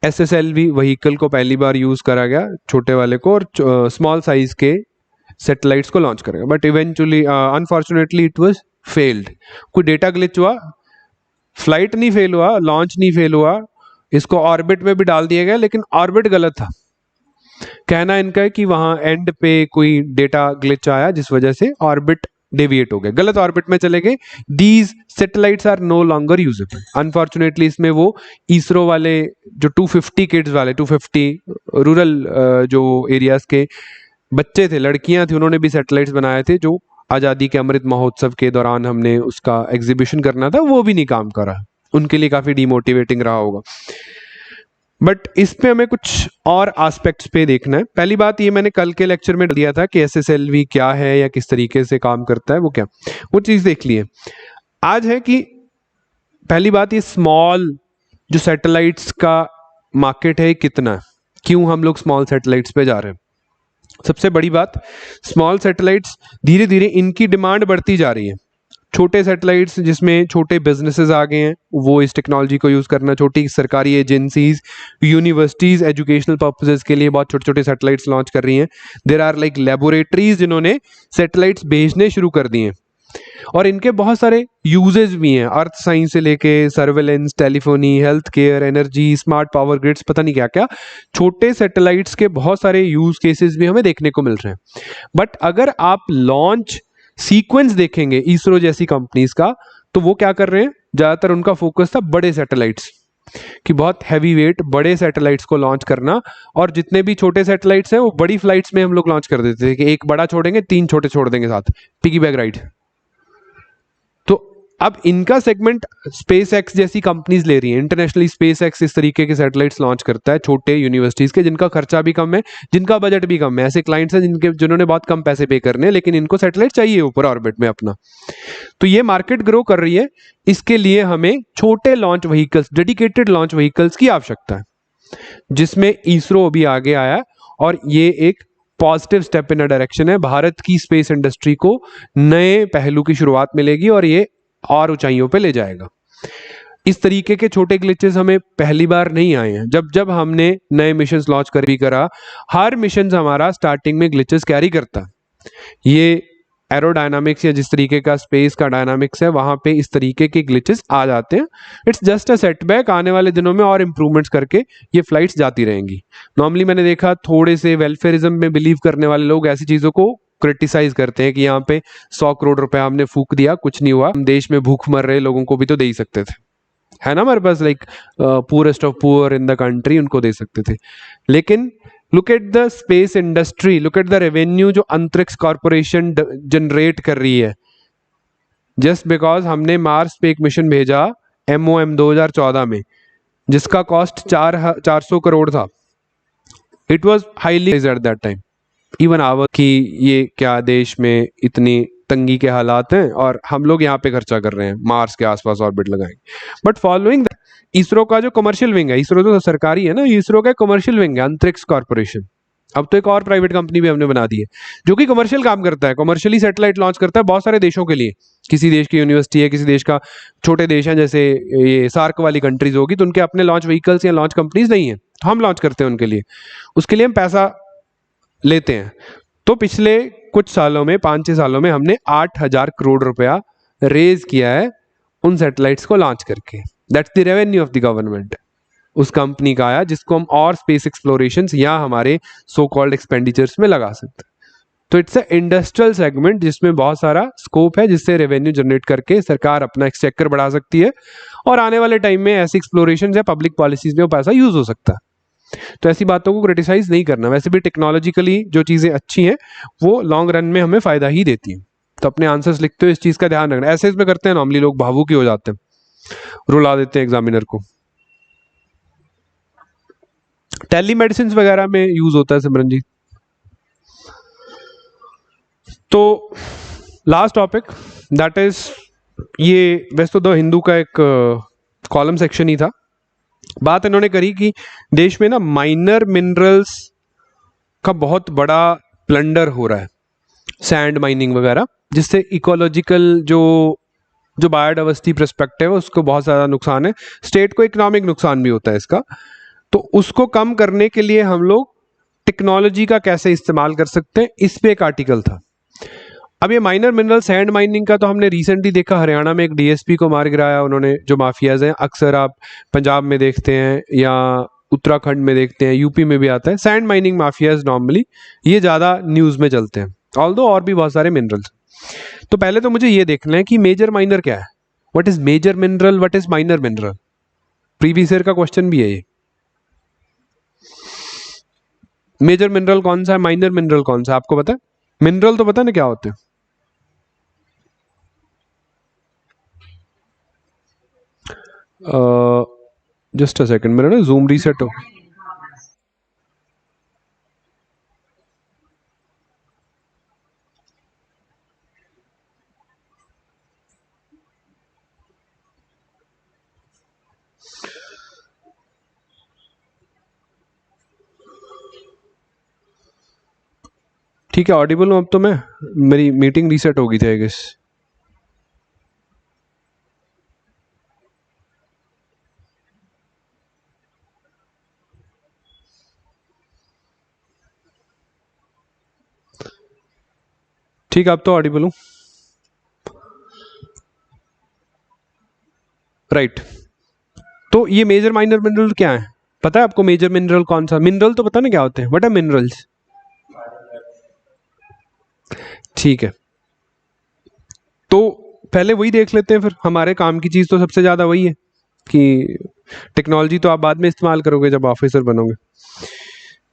SSLV व्हीकल को पहली बार यूज करा गया, छोटे वाले को, और स्मॉल साइज के सैटेलाइट्स को लॉन्च करेगा। But eventually unfortunately it was failed. कोई डेटा ग्लिच हुआ, फ्लाइट नहीं फेल हुआ, लॉन्च नहीं फेल हुआ, इसको ऑर्बिट में भी डाल दिया गया, लेकिन ऑर्बिट गलत था। कहना इनका है कि वहां एंड पे कोई डेटा ग्लिच आया जिस वजह से ऑर्बिट डेविएट हो गए, गलत ऑर्बिट में चले गए। These satellites are no longer usable. Unfortunately इसमें वो इसरो वाले जो 250 किड्स वाले, 250 रूरल जो एरियाज के बच्चे थे, लड़कियां थी, उन्होंने भी सैटेलाइट्स बनाए थे, जो आज़ादी के अमृत महोत्सव के दौरान हमने उसका एग्जीबिशन करना था, वो भी नहीं काम करा। उनके लिए काफ़ी डिमोटिवेटिंग रहा होगा। बट इस पे हमें कुछ और एस्पेक्ट्स पे देखना है। पहली बात ये मैंने कल के लेक्चर में दिया था कि SSLV क्या है या किस तरीके से काम करता है, वो चीज़ देख लिए। आज है कि पहली बात, ये स्मॉल जो सैटेलाइट्स का मार्केट है कितना है, क्यों हम लोग स्मॉल सैटेलाइट्स पे जा रहे हैं। सबसे बड़ी बात, स्मॉल सैटेलाइट्स धीरे धीरे इनकी डिमांड बढ़ती जा रही है। छोटे सैटेलाइट्स जिसमें छोटे बिजनेसेस आ गए हैं, वो इस टेक्नोलॉजी को यूज़ करना, छोटी सरकारी एजेंसीज, यूनिवर्सिटीज़ एजुकेशनल पर्पसेस के लिए बहुत छोटे छोटे सैटेलाइट्स लॉन्च कर रही हैं। देयर आर लाइक लेबोरेटरीज जिन्होंने सैटेलाइट्स भेजने शुरू कर दिए हैं, और इनके बहुत सारे यूजेस भी हैं, अर्थ साइंस से लेके surveillance, telephony, health care, energy, smart power grids, पता नहीं क्या क्या। छोटे सैटेलाइट्स के बहुत सारे यूज केसेस भी हमें देखने को मिल रहे हैं। बट अगर आप लॉन्च सीक्वेंस देखेंगे इसरो जैसी कंपनीज का, तो वो क्या कर रहे हैं, ज़्यादातर उनका फोकस था बड़े सैटेलाइट्स कि बहुत हैवी वेट बड़े सैटेलाइट्स को लॉन्च करना, और जितने भी छोटे सैटेलाइट्स हैं वो बड़ी फ्लाइट्स में हम लोग लॉन्च कर देते थे कि एक बड़ा छोड़ेंगे, 3 छोटे छोड़ देंगे साथ, पिगी बैग राइड। तो अब इनका सेगमेंट SpaceX जैसी कंपनीज ले रही है। इंटरनेशनली SpaceX इस तरीके के सैटेलाइट्स लॉन्च करता है, छोटे यूनिवर्सिटीज के, जिनका खर्चा भी कम है, जिनका बजट भी कम है। ऐसे क्लाइंट्स हैं जिन्होंने बहुत कम पैसे पे करने हैं, लेकिन इनको सैटेलाइट चाहिए ऊपर ऑर्बिट में अपना। तो ये मार्केट ग्रो कर रही है। इसके लिए हमें छोटे launch vehicles, dedicated launch vehicles की आवश्यकता है, जिसमें इसरो भी आगे आया, और ये एक positive step in a direction है। भारत की स्पेस इंडस्ट्री को नए पहलू की शुरुआत मिलेगी और ये और ऊंचाइयों पे ले जाएगा। इस तरीके के छोटे ग्लिचेस हमें पहली बार नहीं आए हैं। जब जब हमने नए मिशन लॉन्च कर भी करा, हर मिशन हमारा स्टार्टिंग में ग्लिचेस कैरी करता है। ये एरोडायनामिक्स या जिस तरीके का स्पेस का डायनामिक्स है, वहां पे इस तरीके के ग्लिचेस आ जाते हैं। It's just a setback. आने वाले दिनों में और इंप्रूवमेंट्स करके ये फ्लाइट्स जाती रहेंगी। नॉर्मली मैंने देखा थोड़े से वेलफेयरिज्म में बिलीव करने वाले लोग ऐसी चीज़ों को क्रिटिसाइज करते हैं कि यहाँ पे 100 करोड़ रुपया हमने फूक दिया, कुछ नहीं हुआ, हम देश में भूख मर रहे लोगों को भी तो दे ही सकते थे, है ना, हमारे पास like poorest of poor in the country, उनको दे सकते थे। लेकिन look at the space industry, look at the revenue जो अंतरिक्ष कॉर्पोरेशन जनरेट कर रही है। जस्ट बिकॉज हमने मार्स पे एक मिशन भेजा MOM 2014 में, जिसका कॉस्ट 400 करोड़ था। It was highly at that time, even our, कि ये क्या देश में इतनी तंगी के हालात हैं और हम लोग यहाँ पे खर्चा कर रहे हैं, मार्स के आसपास ऑर्बिट लगाएंगे। बट फॉलोइंग इसरो का जो कमर्शियल विंग है, इसरो तो सरकारी है ना, इसरो का कमर्शियल विंग है अंतरिक्ष कॉर्पोरेशन। अब तो एक और प्राइवेट कंपनी भी हमने बना दी है जो कि कमर्शियल काम करता है, कमर्शियली सैटेलाइट लॉन्च करता है बहुत सारे देशों के लिए। किसी देश की यूनिवर्सिटी है, किसी देश का छोटे देश है, जैसे ये सार्क वाली कंट्रीज होगी, तो उनके अपने लॉन्च व्हीकल्स या लॉन्च कंपनीज नहीं है, तो हम लॉन्च करते हैं उनके लिए, उसके लिए हम पैसा लेते हैं। तो पिछले कुछ सालों में, 5-6 सालों में हमने 8,000 करोड़ रुपया रेज किया है उन सैटेलाइट्स को लॉन्च करके। That's the revenue of the government, उस कंपनी का आया, जिसको हम और स्पेस एक्सप्लोरेशंस या हमारे सो कॉल्ड एक्सपेंडिचर्स में लगा सकते हैं। तो इट्स अ इंडस्ट्रियल सेगमेंट जिसमें बहुत सारा स्कोप है, जिससे रेवेन्यू जनरेट करके सरकार अपना एक्सचेकर बढ़ा सकती है, और आने वाले टाइम में ऐसी एक्सप्लोरेशन या पब्लिक पॉलिसीज में वो पैसा यूज हो सकता है। तो ऐसी बातों को क्रिटिसाइज नहीं करना। वैसे भी टेक्नोलॉजिकली जो चीज़ें अच्छी हैं वो लॉन्ग रन में हमें फायदा ही देती हैं। तो अपने आंसर्स लिखते हो इस चीज़ का ध्यान रखना। ऐसे इसमें करते हैं नॉर्मली लोग, भावुक ही हो जाते हैं, रुला देते हैं एग्जामिनर को। टेलीमेडिसिन वगैरह में यूज होता है सिमरन जी। तो लास्ट टॉपिक दैट इज, ये वैसे तो द हिंदू का एक कॉलम सेक्शन ही था। बात इन्होंने करी कि देश में ना माइनर मिनरल्स का बहुत बड़ा प्लंडर हो रहा है। सैंड माइनिंग वगैरह, जिससे इकोलॉजिकल जो बायोडाइवर्सिटी पर्सपेक्टिव है उसको बहुत ज़्यादा नुकसान है, स्टेट को इकोनॉमिक नुकसान भी होता है इसका। तो उसको कम करने के लिए हम लोग टेक्नोलॉजी का कैसे इस्तेमाल कर सकते हैं, इस पे एक आर्टिकल था। अब ये माइनर मिनरल सैंड माइनिंग का तो हमने रिसेंटली देखा, हरियाणा में एक डीएसपी को मार गिराया उन्होंने, जो माफियाज हैं। अक्सर आप पंजाब में देखते हैं या उत्तराखंड में देखते हैं, यूपी में भी आता है सैंड माइनिंग माफियाज। नॉर्मली ये ज़्यादा न्यूज़ में चलते हैं, ऑल्दो और भी बहुत सारे मिनरल्स। तो पहले तो मुझे ये देखना है कि मेजर माइनर क्या है, what is major mineral, what is minor mineral. Previous year का क्वेश्चन भी है ये। मेजर मिनरल कौन सा है, माइनर मिनरल कौन सा है, आपको पता है? मिनरल तो पता ना क्या होते हैं। जस्ट अ सेकंड, मेरा ना जूम रीसेट हो। ठीक है, ऑडिबल हूँ अब तो मैं। मेरी मीटिंग रीसेट हो गई थी आई गेस। ठीक है, अब तो ऑडिबल हूँ। राइट। तो ये मेजर माइनर मिनरल क्या है, पता है आपको? मेजर मिनरल कौन सा, मिनरल तो पता ना क्या होते हैं, व्हाट आर मिनरल्स? ठीक है, तो पहले वही देख लेते हैं, फिर हमारे काम की चीज़ तो सबसे ज़्यादा वही है कि टेक्नोलॉजी तो आप बाद में इस्तेमाल करोगे जब ऑफिसर बनोगे।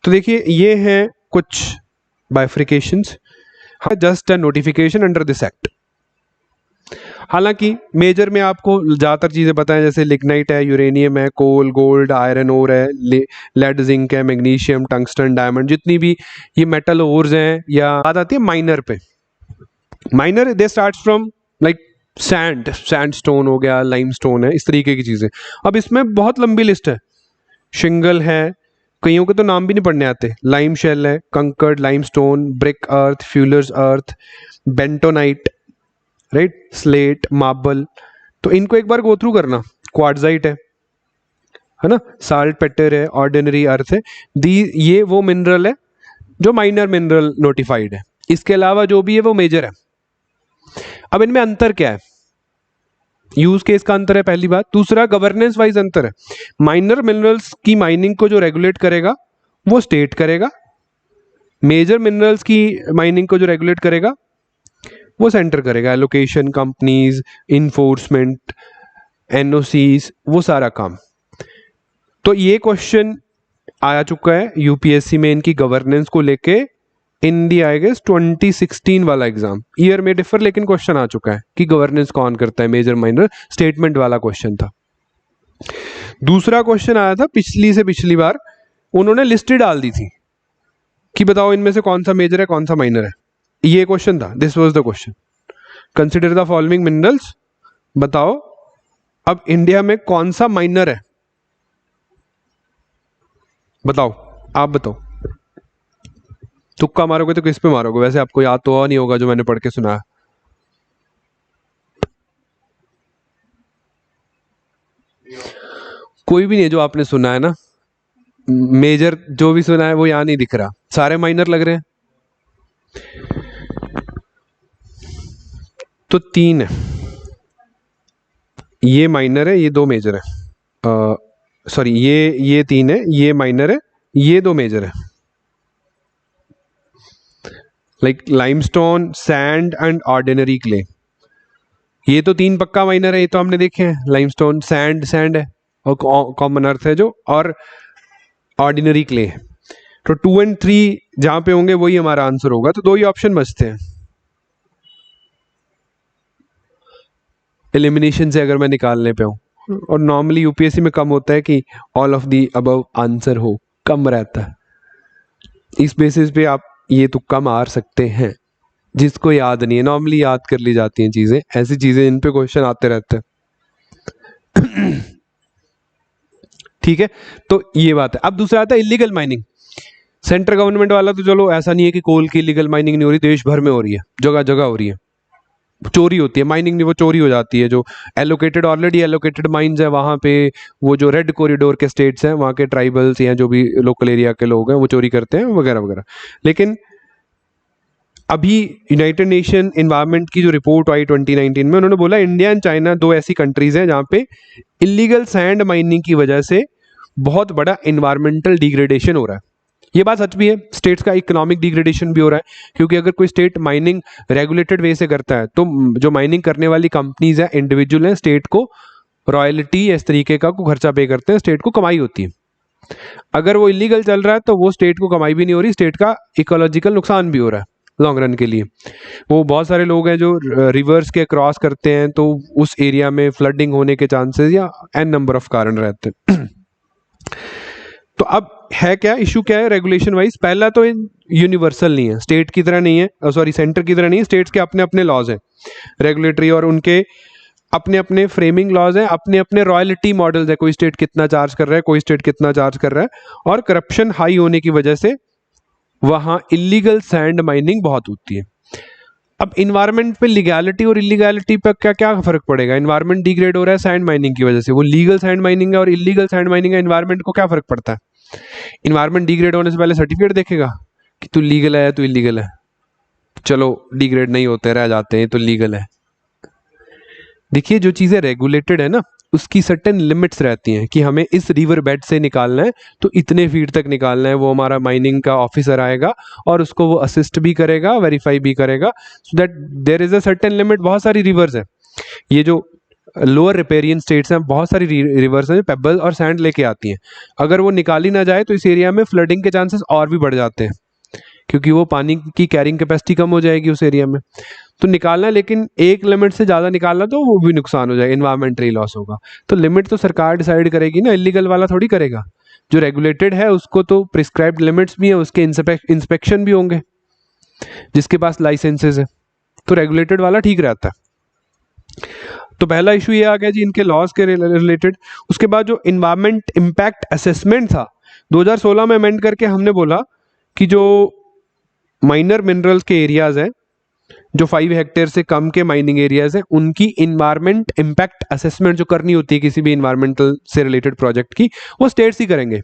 तो देखिए, ये हैं कुछ bifurcations, just a notification under this act. हालांकि मेजर में आपको ज़्यादातर चीज़ें पता है, जैसे लिग्नाइट है, यूरेनियम है, कोल, गोल्ड, आयरन ओर है, लेड, जिंक है, मैग्नीशियम, टंगस्टन, डायमंड, जितनी भी ये मेटल ओर्स हैं। या बात आती है माइनर पे। Minor they start from like sandstone हो गया, लाइमस्टोन है, इस तरीके की चीज़ें। अब इसमें बहुत लंबी लिस्ट है, शिंगल है, कईयों के तो नाम भी नहीं पढ़ने आते, लाइम शेल है, कंकर्ड लाइमस्टोन, ब्रिक अर्थ, फ्यूलर्स अर्थ, बेंटोनाइट, राइट, स्लेट, मार्बल। तो इनको एक बार गो थ्रू करना। क्वार्ट्जाइट है ना, साल्ट पेटर है, ऑर्डिनरी अर्थ है। दी ये वो मिनरल है जो माइनर मिनरल नोटिफाइड है। इसके अलावा जो भी है वो मेजर है। अब इनमें अंतर क्या है? यूज केस का अंतर है, पहली बात। दूसरा, गवर्नेंस वाइज अंतर है। माइनर मिनरल्स की माइनिंग को जो रेगुलेट करेगा वो स्टेट करेगा, मेजर मिनरल्स की माइनिंग को जो रेगुलेट करेगा वो सेंटर करेगा। एलोकेशन, कंपनीज, इन्फोर्समेंट, एनओसीज, वो सारा काम। तो ये क्वेश्चन आया चुका है यूपीएससी में इनकी गवर्नेंस को लेके, इन दी आई गेस 2016 वाला एग्जाम। ईयर में डिफर, लेकिन क्वेश्चन आ चुका है कि गवर्नेंस कौन करता है, मेजर माइनर, स्टेटमेंट वाला क्वेश्चन था। दूसरा क्वेश्चन आया था पिछली से पिछली बार, उन्होंने लिस्ट डाल दी थी कि बताओ इनमें से कौन सा मेजर है कौन सा माइनर है। ये क्वेश्चन था, this was the question, consider the following minerals, बताओ अब इंडिया में कौन सा माइनर है, बताओ, आप बताओ। तुक्का मारोगे तो किस पे मारोगे? वैसे आपको याद तो नहीं होगा जो मैंने पढ़ के सुनाया। कोई भी नहीं है जो आपने सुना है ना, मेजर जो भी सुना है वो यहां नहीं दिख रहा, सारे माइनर लग रहे हैं। तो तीन है, ये माइनर है, ये दो मेजर है। सॉरी, ये तीन है, ये माइनर है, ये दो मेजर है। Like limestone, sand and ordinary clay, ये तो तीन पक्का माइनर है, ये तो हमने देखे हैं। लाइमस्टोन, सैंड है और कॉमन अर्थ है जो, और ऑर्डिनरी क्ले है। तो 2 और 3 जहां पे होंगे वही हमारा आंसर होगा। तो दो ही ऑप्शन बचते हैं एलिमिनेशन से, अगर मैं निकालने पे हूं। और नॉर्मली यूपीएससी में कम होता है कि all of the above answer हो, कम रहता है। इस बेसिस पे आप ये तुक्का मार सकते हैं। जिसको याद नहीं है, नॉर्मली याद कर ली जाती हैं चीजें, ऐसी चीजें इन पे क्वेश्चन आते रहते हैं। ठीक है, तो ये बात है। अब दूसरा आता है इलीगल माइनिंग। सेंट्रल गवर्नमेंट वाला तो चलो ऐसा नहीं है कि कोल की इलीगल माइनिंग नहीं हो रही, देश भर में हो रही है, जगह जगह हो रही है, चोरी होती है, माइनिंग नहीं वो चोरी हो जाती है। जो एलोकेटेड ऑलरेडी एलोकेटेड माइंस है वहाँ पे, वो जो रेड कॉरिडोर के स्टेट्स हैं वहाँ के ट्राइबल्स या जो भी लोकल एरिया के लोग हैं वो चोरी करते हैं वगैरह वगैरह। लेकिन अभी यूनाइटेड नेशन एनवायरनमेंट की जो रिपोर्ट आई 2019 में, उन्होंने बोला इंडिया एंड चाइना दो ऐसी कंट्रीज हैं जहाँ पे इलीगल सैंड माइनिंग की वजह से बहुत बड़ा इन्वायरमेंटल डिग्रेडेशन हो रहा है। ये बात सच भी है, स्टेट्स का इकोनॉमिक डिग्रेडेशन भी हो रहा है, क्योंकि अगर कोई स्टेट माइनिंग रेगुलेटेड वे से करता है तो जो माइनिंग करने वाली कंपनीज हैं, इंडिविजुअल हैं, स्टेट को रॉयल्टी इस तरीके का को खर्चा पे करते हैं, स्टेट को कमाई होती है। अगर वो इलीगल चल रहा है तो वो स्टेट को कमाई भी नहीं हो रही, स्टेट का इकोलॉजिकल नुकसान भी हो रहा है लॉन्ग रन के लिए। वो बहुत सारे लोग हैं जो रिवर्स के क्रॉस करते हैं तो उस एरिया में फ्लडिंग होने के चांसेस या एन नंबर ऑफ कारण रहते हैं। तो अब है क्या इशू, क्या है रेगुलेशन वाइज? पहला तो यूनिवर्सल नहीं है, स्टेट की तरह नहीं है, सॉरी सेंटर की तरह नहीं है, स्टेट्स के अपने अपने लॉज हैं रेगुलेटरी, और उनके अपने अपने फ्रेमिंग लॉज हैं, अपने अपने रॉयल्टी मॉडल्स है, कोई स्टेट कितना चार्ज कर रहा है, कोई स्टेट कितना चार्ज कर रहा है, और करप्शन हाई होने की वजह से वहाँ इलीगल सैंड माइनिंग बहुत होती है। अब इन्वायरमेंट पे लीगैलिटी और इलीगैलिटी पे क्या क्या फर्क पड़ेगा? इन्वायरमेंट डिग्रेड हो रहा है सैंड माइनिंग की वजह से, वो लीगल सैंड माइनिंग है और इलीगल सैंड माइनिंग है, इन्वायरमेंट को क्या फर्क पड़ता है? इन्वायरमेंट डिग्रेड होने से पहले सर्टिफिकेट देखेगा कि तू लीगल है, तू इलीगल है, चलो डिग्रेड नहीं होते रह जाते हैं तो लीगल है। देखिए जो चीज़ें रेगुलेटेड है ना, उसकी सर्टेन लिमिट्स रहती हैं कि हमें इस रिवर बेड से निकालना है तो इतने फीट तक निकालना है, वो हमारा माइनिंग का ऑफिसर आएगा और उसको वो असिस्ट भी करेगा, वेरीफाई भी करेगा, so that there is a certain limit. बहुत सारी रिवर्स है, ये जो लोअर रिपेरियन स्टेट्स हैं, बहुत सारी रिवर्स हैं जो पेबल और सैंड लेके आती हैं, अगर वो निकाली ना जाए तो इस एरिया में फ्लडिंग के चांसेस और भी बढ़ जाते हैं, क्योंकि वो पानी की कैरिंग कैपेसिटी कम हो जाएगी उस एरिया में। तो निकालना, लेकिन एक लिमिट से ज़्यादा निकालना तो वो भी नुकसान हो जाएगा, इन्वायरमेंटली लॉस होगा। तो लिमिट तो सरकार डिसाइड करेगी ना, इलीगल वाला थोड़ी करेगा। जो रेगुलेटेड है उसको तो प्रिस्क्राइब्ड लिमिट्स भी हैं, उसके इंस्पेक्शन भी होंगे, जिसके पास लाइसेंसेज है, तो रेगुलेटेड वाला ठीक रहता है। तो पहला इशू ये आ गया जी इनके लॉज के रिलेटेड। उसके बाद जो इन्वायरमेंट इम्पैक्ट असेसमेंट था 2016 में अमेंड करके हमने बोला कि जो माइनर मिनरल्स के एरियाज हैं, जो 5 हेक्टेयर से कम के माइनिंग एरियाज हैं, उनकी इन्वायरमेंट इम्पैक्ट असेसमेंट जो करनी होती है किसी भी इन्वायरमेंटल से रिलेटेड प्रोजेक्ट की, वो स्टेट्स ही करेंगे।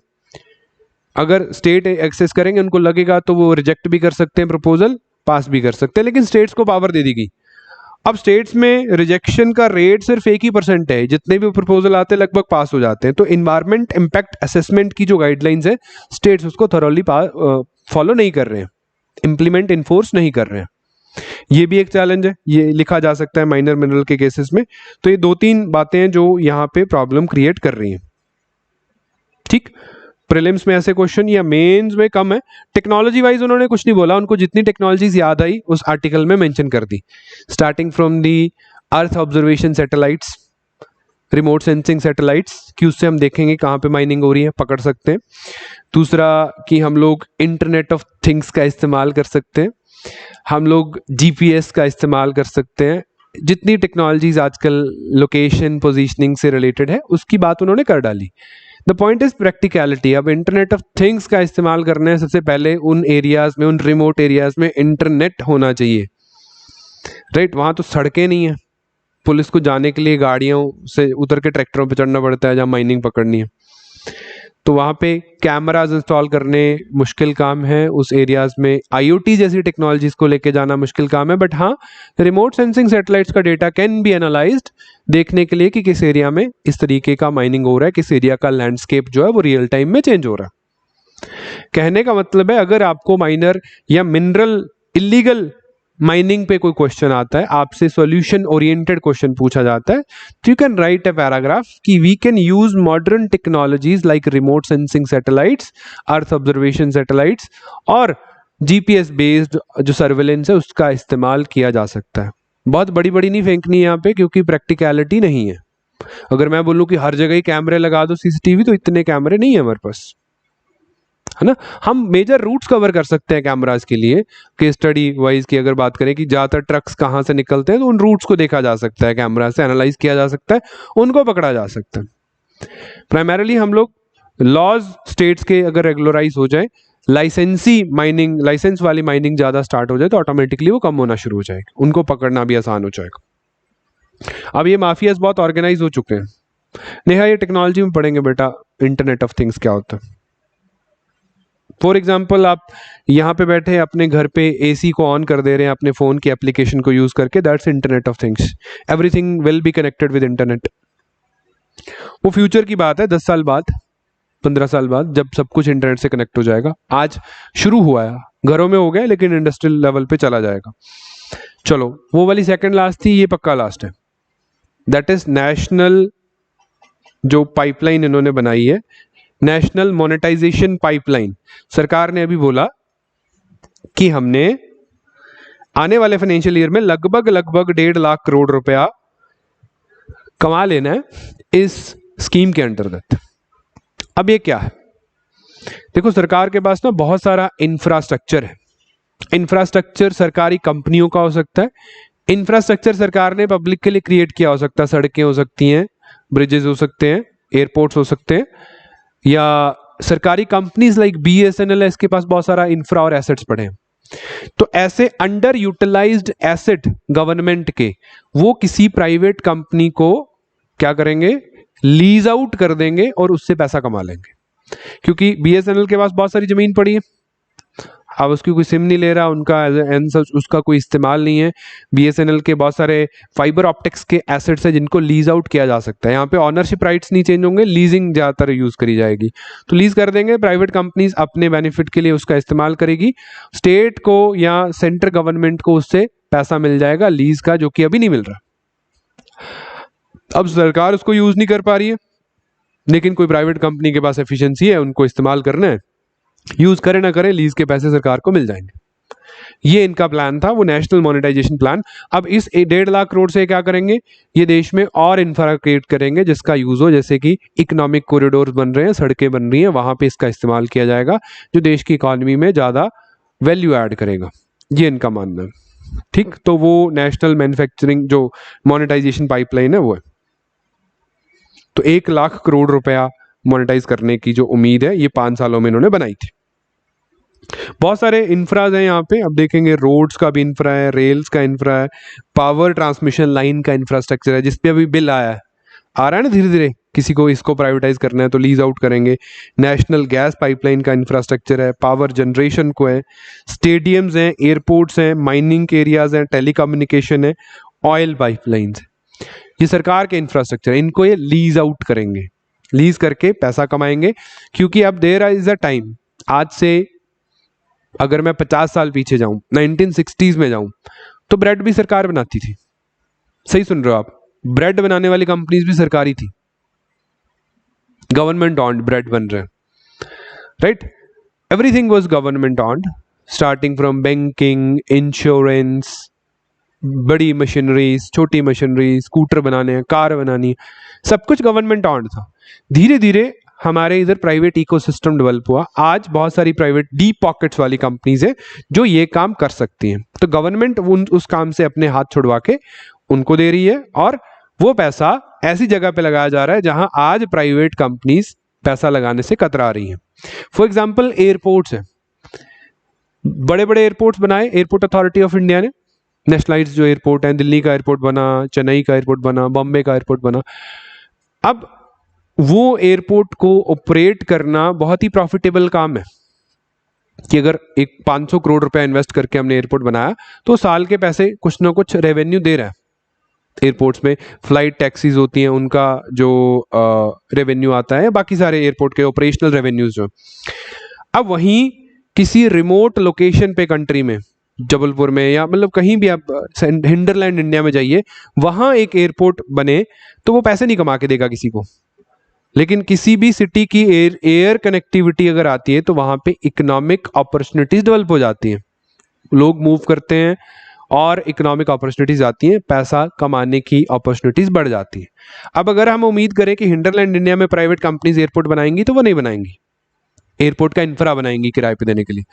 अगर स्टेट एक्सेस करेंगे, उनको लगेगा तो वो रिजेक्ट भी कर सकते हैं प्रपोजल, पास भी कर सकते हैं, लेकिन स्टेट्स को पावर दे दी गई। अब स्टेट्स में रिजेक्शन का रेट सिर्फ 1% है, जितने भी प्रपोजल आते हैं लगभग पास हो जाते हैं। तो इन्वायरमेंट इम्पैक्ट असेसमेंट की जो गाइडलाइंस है, स्टेट्स उसको थॉरोली फॉलो नहीं कर रहे हैं, इंप्लीमेंट इन्फोर्स नहीं कर रहे हैं। ये भी एक चैलेंज है, ये लिखा जा सकता है माइनर मिनरल के केसेस में। तो ये 2-3 बातें हैं जो यहाँ पे प्रॉब्लम क्रिएट कर रही हैं। ठीक, प्रीलिम्स में ऐसे क्वेश्चन या मेंस में कम है। टेक्नोलॉजी वाइज उन्होंने कुछ नहीं बोला, उनको जितनी टेक्नोलॉजीज याद आई उस आर्टिकल में मेंशन कर दी, starting from the earth observation satellites, remote sensing satellites कि उससे हम देखेंगे कहाँ पे माइनिंग हो रही है, पकड़ सकते हैं। दूसरा कि हम लोग इंटरनेट ऑफ थिंग्स का इस्तेमाल कर सकते हैं, हम लोग जीपीएस का इस्तेमाल कर सकते हैं। जितनी टेक्नोलॉजीज आजकल लोकेशन पोजीशनिंग से रिलेटेड है उसकी बात उन्होंने कर डाली। The point is practicality. अब इंटरनेट ऑफ थिंग्स का इस्तेमाल करना है, सबसे पहले उन एरियाज में, उन रिमोट एरियाज में इंटरनेट होना चाहिए, राइट? वहाँ तो सड़कें नहीं है, पुलिस को जाने के लिए गाड़ियों से उतर के ट्रैक्टरों पर चढ़ना पड़ता है जहाँ माइनिंग पकड़नी है। तो वहाँ पे कैमराज इंस्टॉल करने मुश्किल काम है, उस एरियाज में आईओटी जैसी टेक्नोलॉजीज को लेके जाना मुश्किल काम है। बट हाँ, रिमोट सेंसिंग सैटेलाइट्स का डेटा कैन बी एनालाइज्ड, देखने के लिए कि किस एरिया में इस तरीके का माइनिंग हो रहा है, किस एरिया का लैंडस्केप जो है वो रियल टाइम में चेंज हो रहा है। कहने का मतलब है, अगर आपको माइनर या मिनरल इलीगल माइनिंग पे कोई क्वेश्चन आता है, आपसे सॉल्यूशन ओरिएंटेड क्वेश्चन पूछा जाता है, तो you can write a paragraph कि we can use modern technologies like remote sensing satellites, earth observation satellites और जीपीएस बेस्ड जो सर्वेलेंस है उसका इस्तेमाल किया जा सकता है। बहुत बड़ी बड़ी नहीं फेंकनी है यहाँ पे, क्योंकि प्रैक्टिकलिटी नहीं है। अगर मैं बोलूँ कि हर जगह ही कैमरे लगा दो सीसीटीवी, तो इतने कैमरे नहीं है हमारे पास, है ना। हम मेजर रूट्स कवर कर सकते हैं कैमराज के लिए, केस स्टडी वाइज की अगर बात करें कि ज़्यादातर ट्रक्स कहाँ से निकलते हैं, तो उन रूट्स को देखा जा सकता है, कैमरा से एनालाइज किया जा सकता है, उनको पकड़ा जा सकता है। प्राइमरीली हम लोग लॉज स्टेट्स के अगर रेगुलराइज हो जाए, लाइसेंसी माइनिंग, लाइसेंस वाली माइनिंग ज़्यादा स्टार्ट हो जाए तो ऑटोमेटिकली वो कम होना शुरू हो जाएगी, उनको पकड़ना भी आसान हो जाएगा। अब ये माफियाज बहुत ऑर्गेनाइज हो चुके हैं। नेहा ये टेक्नोलॉजी में पढ़ेंगे बेटा, इंटरनेट ऑफ थिंग्स क्या होता है। फॉर एग्जाम्पल आप यहाँ पे बैठे अपने घर पे एसी को ऑन कर दे रहे हैं अपने फ़ोन की एप्लीकेशन को यूज़ करके, that's internet of things. Everything will be connected with internet. वो फ्यूचर की बात है, 10 साल बाद 15 साल बाद जब सब कुछ इंटरनेट से कनेक्ट हो जाएगा। आज शुरू हुआ है, घरों में हो गया, लेकिन इंडस्ट्रियल लेवल पे चला जाएगा। चलो वो वाली सेकंड लास्ट थी, ये पक्का लास्ट है। दैट इज नेशनल जो पाइपलाइन इन्होंने बनाई है, नेशनल मोनेटाइजेशन पाइपलाइन। सरकार ने अभी बोला कि हमने आने वाले फाइनेंशियल ईयर में लगभग 1.5 लाख करोड़ रुपया कमा लेना है इस स्कीम के अंतर्गत। अब ये क्या है, देखो सरकार के पास ना बहुत सारा इंफ्रास्ट्रक्चर है। इंफ्रास्ट्रक्चर सरकारी कंपनियों का हो सकता है, इंफ्रास्ट्रक्चर सरकार ने पब्लिक के लिए क्रिएट किया हो सकता है, सड़कें हो सकती हैं, ब्रिजेस हो सकते हैं, एयरपोर्ट्स हो सकते हैं, या सरकारी कंपनीज लाइक BSNL है, इसके पास बहुत सारा इंफ्रा और एसेट्स पड़े हैं। तो ऐसे अंडर यूटिलाइज्ड एसेट गवर्नमेंट के वो किसी प्राइवेट कंपनी को क्या करेंगे, लीज आउट कर देंगे और उससे पैसा कमा लेंगे। क्योंकि BSNL के पास बहुत सारी जमीन पड़ी है, अब उसकी कोई सिम नहीं ले रहा, उनका उसका कोई इस्तेमाल नहीं है। BSNL के बहुत सारे फाइबर ऑप्टिक्स के एसेट्स हैं जिनको लीज आउट किया जा सकता है। यहाँ पे ऑनरशिप राइट्स नहीं चेंज होंगे, लीजिंग ज़्यादातर यूज़ करी जाएगी। तो लीज कर देंगे, प्राइवेट कंपनीज अपने बेनिफिट के लिए उसका इस्तेमाल करेगी, स्टेट को या सेंट्रल गवर्नमेंट को उससे पैसा मिल जाएगा लीज का, जो कि अभी नहीं मिल रहा। अब सरकार उसको यूज़ नहीं कर पा रही है, लेकिन कोई प्राइवेट कंपनी के पास एफिशिएंसी है, उनको इस्तेमाल करना है, यूज करें ना करें लीज के पैसे सरकार को मिल जाएंगे। ये इनका प्लान था, वो नेशनल मोनेटाइजेशन प्लान। अब इस 1.5 लाख करोड़ से क्या करेंगे, ये देश में और इंफ्रा क्रिएट करेंगे जिसका यूज हो, जैसे कि इकोनॉमिक कॉरिडोर बन रहे हैं, सड़कें बन रही हैं, वहां पे इसका इस्तेमाल किया जाएगा, जो देश की इकोनॉमी में ज्यादा वैल्यू ऐड करेगा। ये इनका मानना है। ठीक, तो वो नेशनल मैन्युफैक्चरिंग जो मोनेटाइजेशन पाइपलाइन है वो है। तो 1 लाख करोड़ रुपया मोनेटाइज करने की जो उम्मीद है ये 5 सालों में इन्होंने बनाई थी। बहुत सारे इंफ्राज हैं यहाँ पे, अब देखेंगे रोड्स का भी इंफ्रा है, रेल्स का इंफ्रा है, पावर ट्रांसमिशन लाइन का इंफ्रास्ट्रक्चर है, जिसपे अभी बिल आया है, आ रहा है ना धीरे धीरे, किसी को इसको प्राइवेटाइज करना है तो लीज आउट करेंगे। नेशनल गैस पाइपलाइन का इंफ्रास्ट्रक्चर है, पावर जनरेशन को है, स्टेडियम्स हैं, एयरपोर्ट्स हैं, माइनिंग के एरियाज हैं, टेलीकम्युनिकेशन है, ऑयल पाइपलाइंस, ये सरकार के इंफ्रास्ट्रक्चर है, इनको ये लीज आउट करेंगे, लीज करके पैसा कमाएंगे। क्योंकि अब देयर इज अ टाइम, आज से अगर मैं 50 साल पीछे जाऊं, 1960s में जाऊं, तो ब्रेड भी सरकार बनाती थी। सही सुन रहे हो आप, ब्रेड बनाने वाली कंपनीज भी सरकारी थी, गवर्नमेंट ऑन्ड ब्रेड बन रहे हैं, right. Everything was government owned, starting from banking, insurance, बड़ी मशीनरीज, छोटी मशीनरी, स्कूटर बनाने हैं, कार बनानी है, सब कुछ गवर्नमेंट ऑन्ड था। धीरे धीरे हमारे इधर प्राइवेट इकोसिस्टम डेवलप हुआ, आज बहुत सारी प्राइवेट डीप पॉकेट्स वाली कंपनीज है जो ये काम कर सकती हैं। तो गवर्नमेंट उस काम से अपने हाथ छुड़वा के उनको दे रही है, और वो पैसा ऐसी जगह पे लगाया जा रहा है जहां आज प्राइवेट कंपनीज पैसा लगाने से कतरा रही हैं। फॉर एग्जाम्पल एयरपोर्ट्स है, बड़े बड़े एयरपोर्ट्स बनाए एयरपोर्ट अथॉरिटी ऑफ इंडिया ने, नेशनलाइज्ड जो एयरपोर्ट है, दिल्ली का एयरपोर्ट बना, चेन्नई का एयरपोर्ट बना, बॉम्बे का एयरपोर्ट बना। अब वो एयरपोर्ट को ऑपरेट करना बहुत ही प्रॉफिटेबल काम है कि अगर एक 500 करोड़ रुपया इन्वेस्ट करके हमने एयरपोर्ट बनाया तो साल के पैसे कुछ ना कुछ रेवेन्यू दे रहा है। एयरपोर्ट्स में फ्लाइट टैक्सीज होती हैं, उनका जो रेवेन्यू आता है, बाकी सारे एयरपोर्ट के ऑपरेशनल रेवेन्यूज जो। अब वहीं किसी रिमोट लोकेशन पे कंट्री में, जबलपुर में या मतलब कहीं भी आप हिंडरलैंड इंडिया में जाइए, वहां एक एयरपोर्ट बने तो वो पैसे नहीं कमा के देगा किसी को, लेकिन किसी भी सिटी की एयर कनेक्टिविटी अगर आती है तो वहां पे इकोनॉमिक अपॉर्चुनिटीज डेवलप हो जाती हैं, लोग मूव करते हैं और इकोनॉमिक अपॉर्चुनिटीज आती हैं, पैसा कमाने की अपॉर्चुनिटीज बढ़ जाती हैं। अब अगर हम उम्मीद करें कि हिंडरलैंड इंडिया में प्राइवेट कंपनीज एयरपोर्ट बनाएंगी तो वो नहीं बनाएंगी, एयरपोर्ट का इंफ्रा बनाएंगी किराए पे देने के लिए।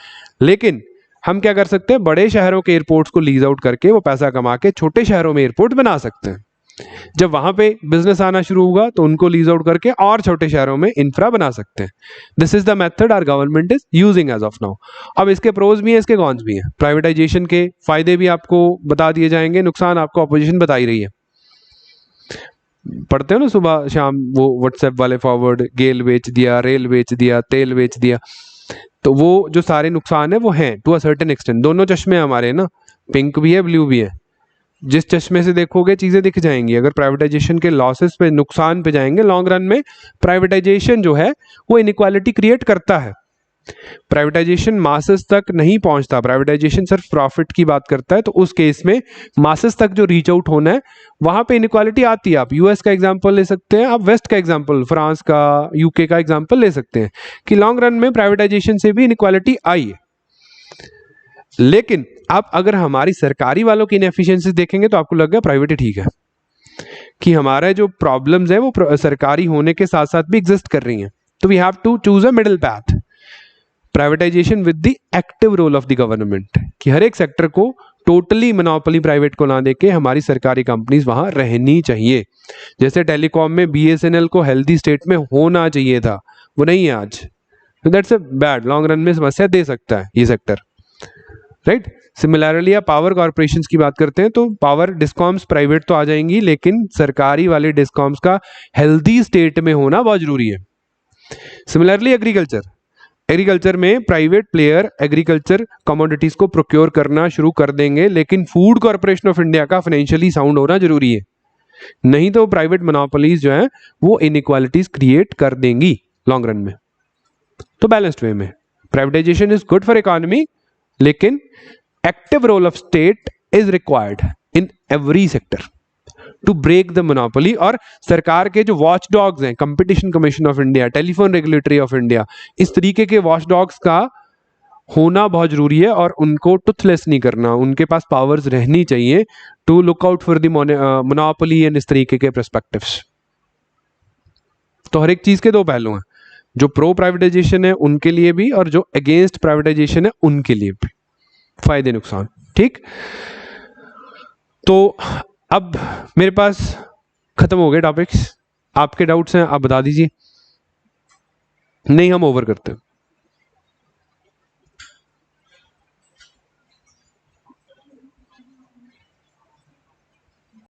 लेकिन हम क्या कर सकते हैं, बड़े शहरों के एयरपोर्ट्स को लीज आउट करके वो पैसा कमा के छोटे शहरों में एयरपोर्ट बना सकते हैं। जब वहां पे बिजनेस आना शुरू होगा तो उनको लीज आउट करके और छोटे शहरों में इंफ्रा बना सकते हैं। This is the method our government is using as of now. अब इसके प्रोज भी हैं, इसके कॉन्स भी हैं। प्राइवेटाइजेशन के फायदे भी आपको बता दिए जाएंगे, नुकसान आपको अपोजिशन बता ही रही है। पढ़ते हो ना सुबह शाम वो व्हाट्सएप वाले फॉरवर्ड, गेल बेच दिया, रेल बेच दिया, तेल बेच दिया। तो वो जो सारे नुकसान है वो हैं टू अ सर्टेन एक्सटेंट। दोनों चश्मे हमारे ना, पिंक भी है ब्लू भी है। जिस चश्मे से देखोगे चीजें दिख जाएंगी। अगर प्राइवेटाइजेशन के लॉसेस पे, नुकसान पे जाएंगे, लॉन्ग रन में प्राइवेटाइजेशन जो है वो इनइक्वालिटी क्रिएट करता है। प्राइवेटाइजेशन मासेस तक नहीं पहुंचता, प्राइवेटाइजेशन सिर्फ प्रॉफिट की बात करता है। तो उस केस में मासेस तक जो रीच आउट होना है वहां पे इनइक्वालिटी आती है। आप यूएस का एग्जांपल ले सकते हैं, आप वेस्ट का एग्जांपल, फ्रांस का, यूके का एग्जांपल ले सकते हैं कि लॉन्ग रन में प्राइवेटाइजेशन से भी इनइक्वालिटी आई है। लेकिन आप अगर हमारी सरकारी वालों की इनएफिशिएंसी देखेंगे तो आपको लगेगा प्राइवेट ही ठीक है, कि हमारे जो प्रॉब्लम्स हैं वो सरकारी होने के साथ साथ भी एग्जिस्ट कर रही हैं। तो we have to choose a middle path, privatisation with the active role of the government, कि हर एक सेक्टर को टोटली मोनोपोली प्राइवेट को ना देके हमारी सरकारी कंपनीज वहां रहनी चाहिए। जैसे टेलीकॉम में बीएसएनएल को हेल्दी स्टेट में होना चाहिए था, वो नहीं है आज। That's a bad, long run में समस्या दे सकता है ये सेक्टर, राइट। सिमिलरली आप पावर कॉर्पोरेशंस की बात करते हैं तो पावर डिस्कॉम्स प्राइवेट तो आ जाएंगी, लेकिन सरकारी वाले डिस्कॉम्स का हेल्दी स्टेट में होना बहुत जरूरी है। सिमिलरली एग्रीकल्चर में प्राइवेट प्लेयर एग्रीकल्चर कमोडिटीज को प्रोक्योर करना शुरू कर देंगे, लेकिन फूड कॉर्पोरेशन ऑफ इंडिया का फाइनेंशियली साउंड होना जरूरी है। नहीं तो प्राइवेट मोनोपोलीज जो है वो इनइक्वालिटीज क्रिएट कर देंगी लॉन्ग रन में। तो बैलेंस्ड वे में privatisation is good for economy, लेकिन active role of state is required in every sector to break the monopoly. और सरकार के जो वॉच डॉग्स हैं, competition commission of India, telephone regulatory of India, इस तरीके के वॉच डॉग्स का होना बहुत जरूरी है और उनको टुथलेस नहीं करना, उनके पास पावर्स रहनी चाहिए to look out for the monopoly and इस तरीके के पर्सपेक्टिव्स। तो हर एक चीज के दो पहलू हैं, जो प्रो प्राइवेटाइजेशन है उनके लिए भी और जो अगेंस्ट प्राइवेटाइजेशन है उनके लिए भी, फायदे नुकसान। ठीक, तो अब मेरे पास खत्म हो गए टॉपिक्स। आपके डाउट्स हैं आप बता दीजिए, नहीं हम ओवर करते हैं।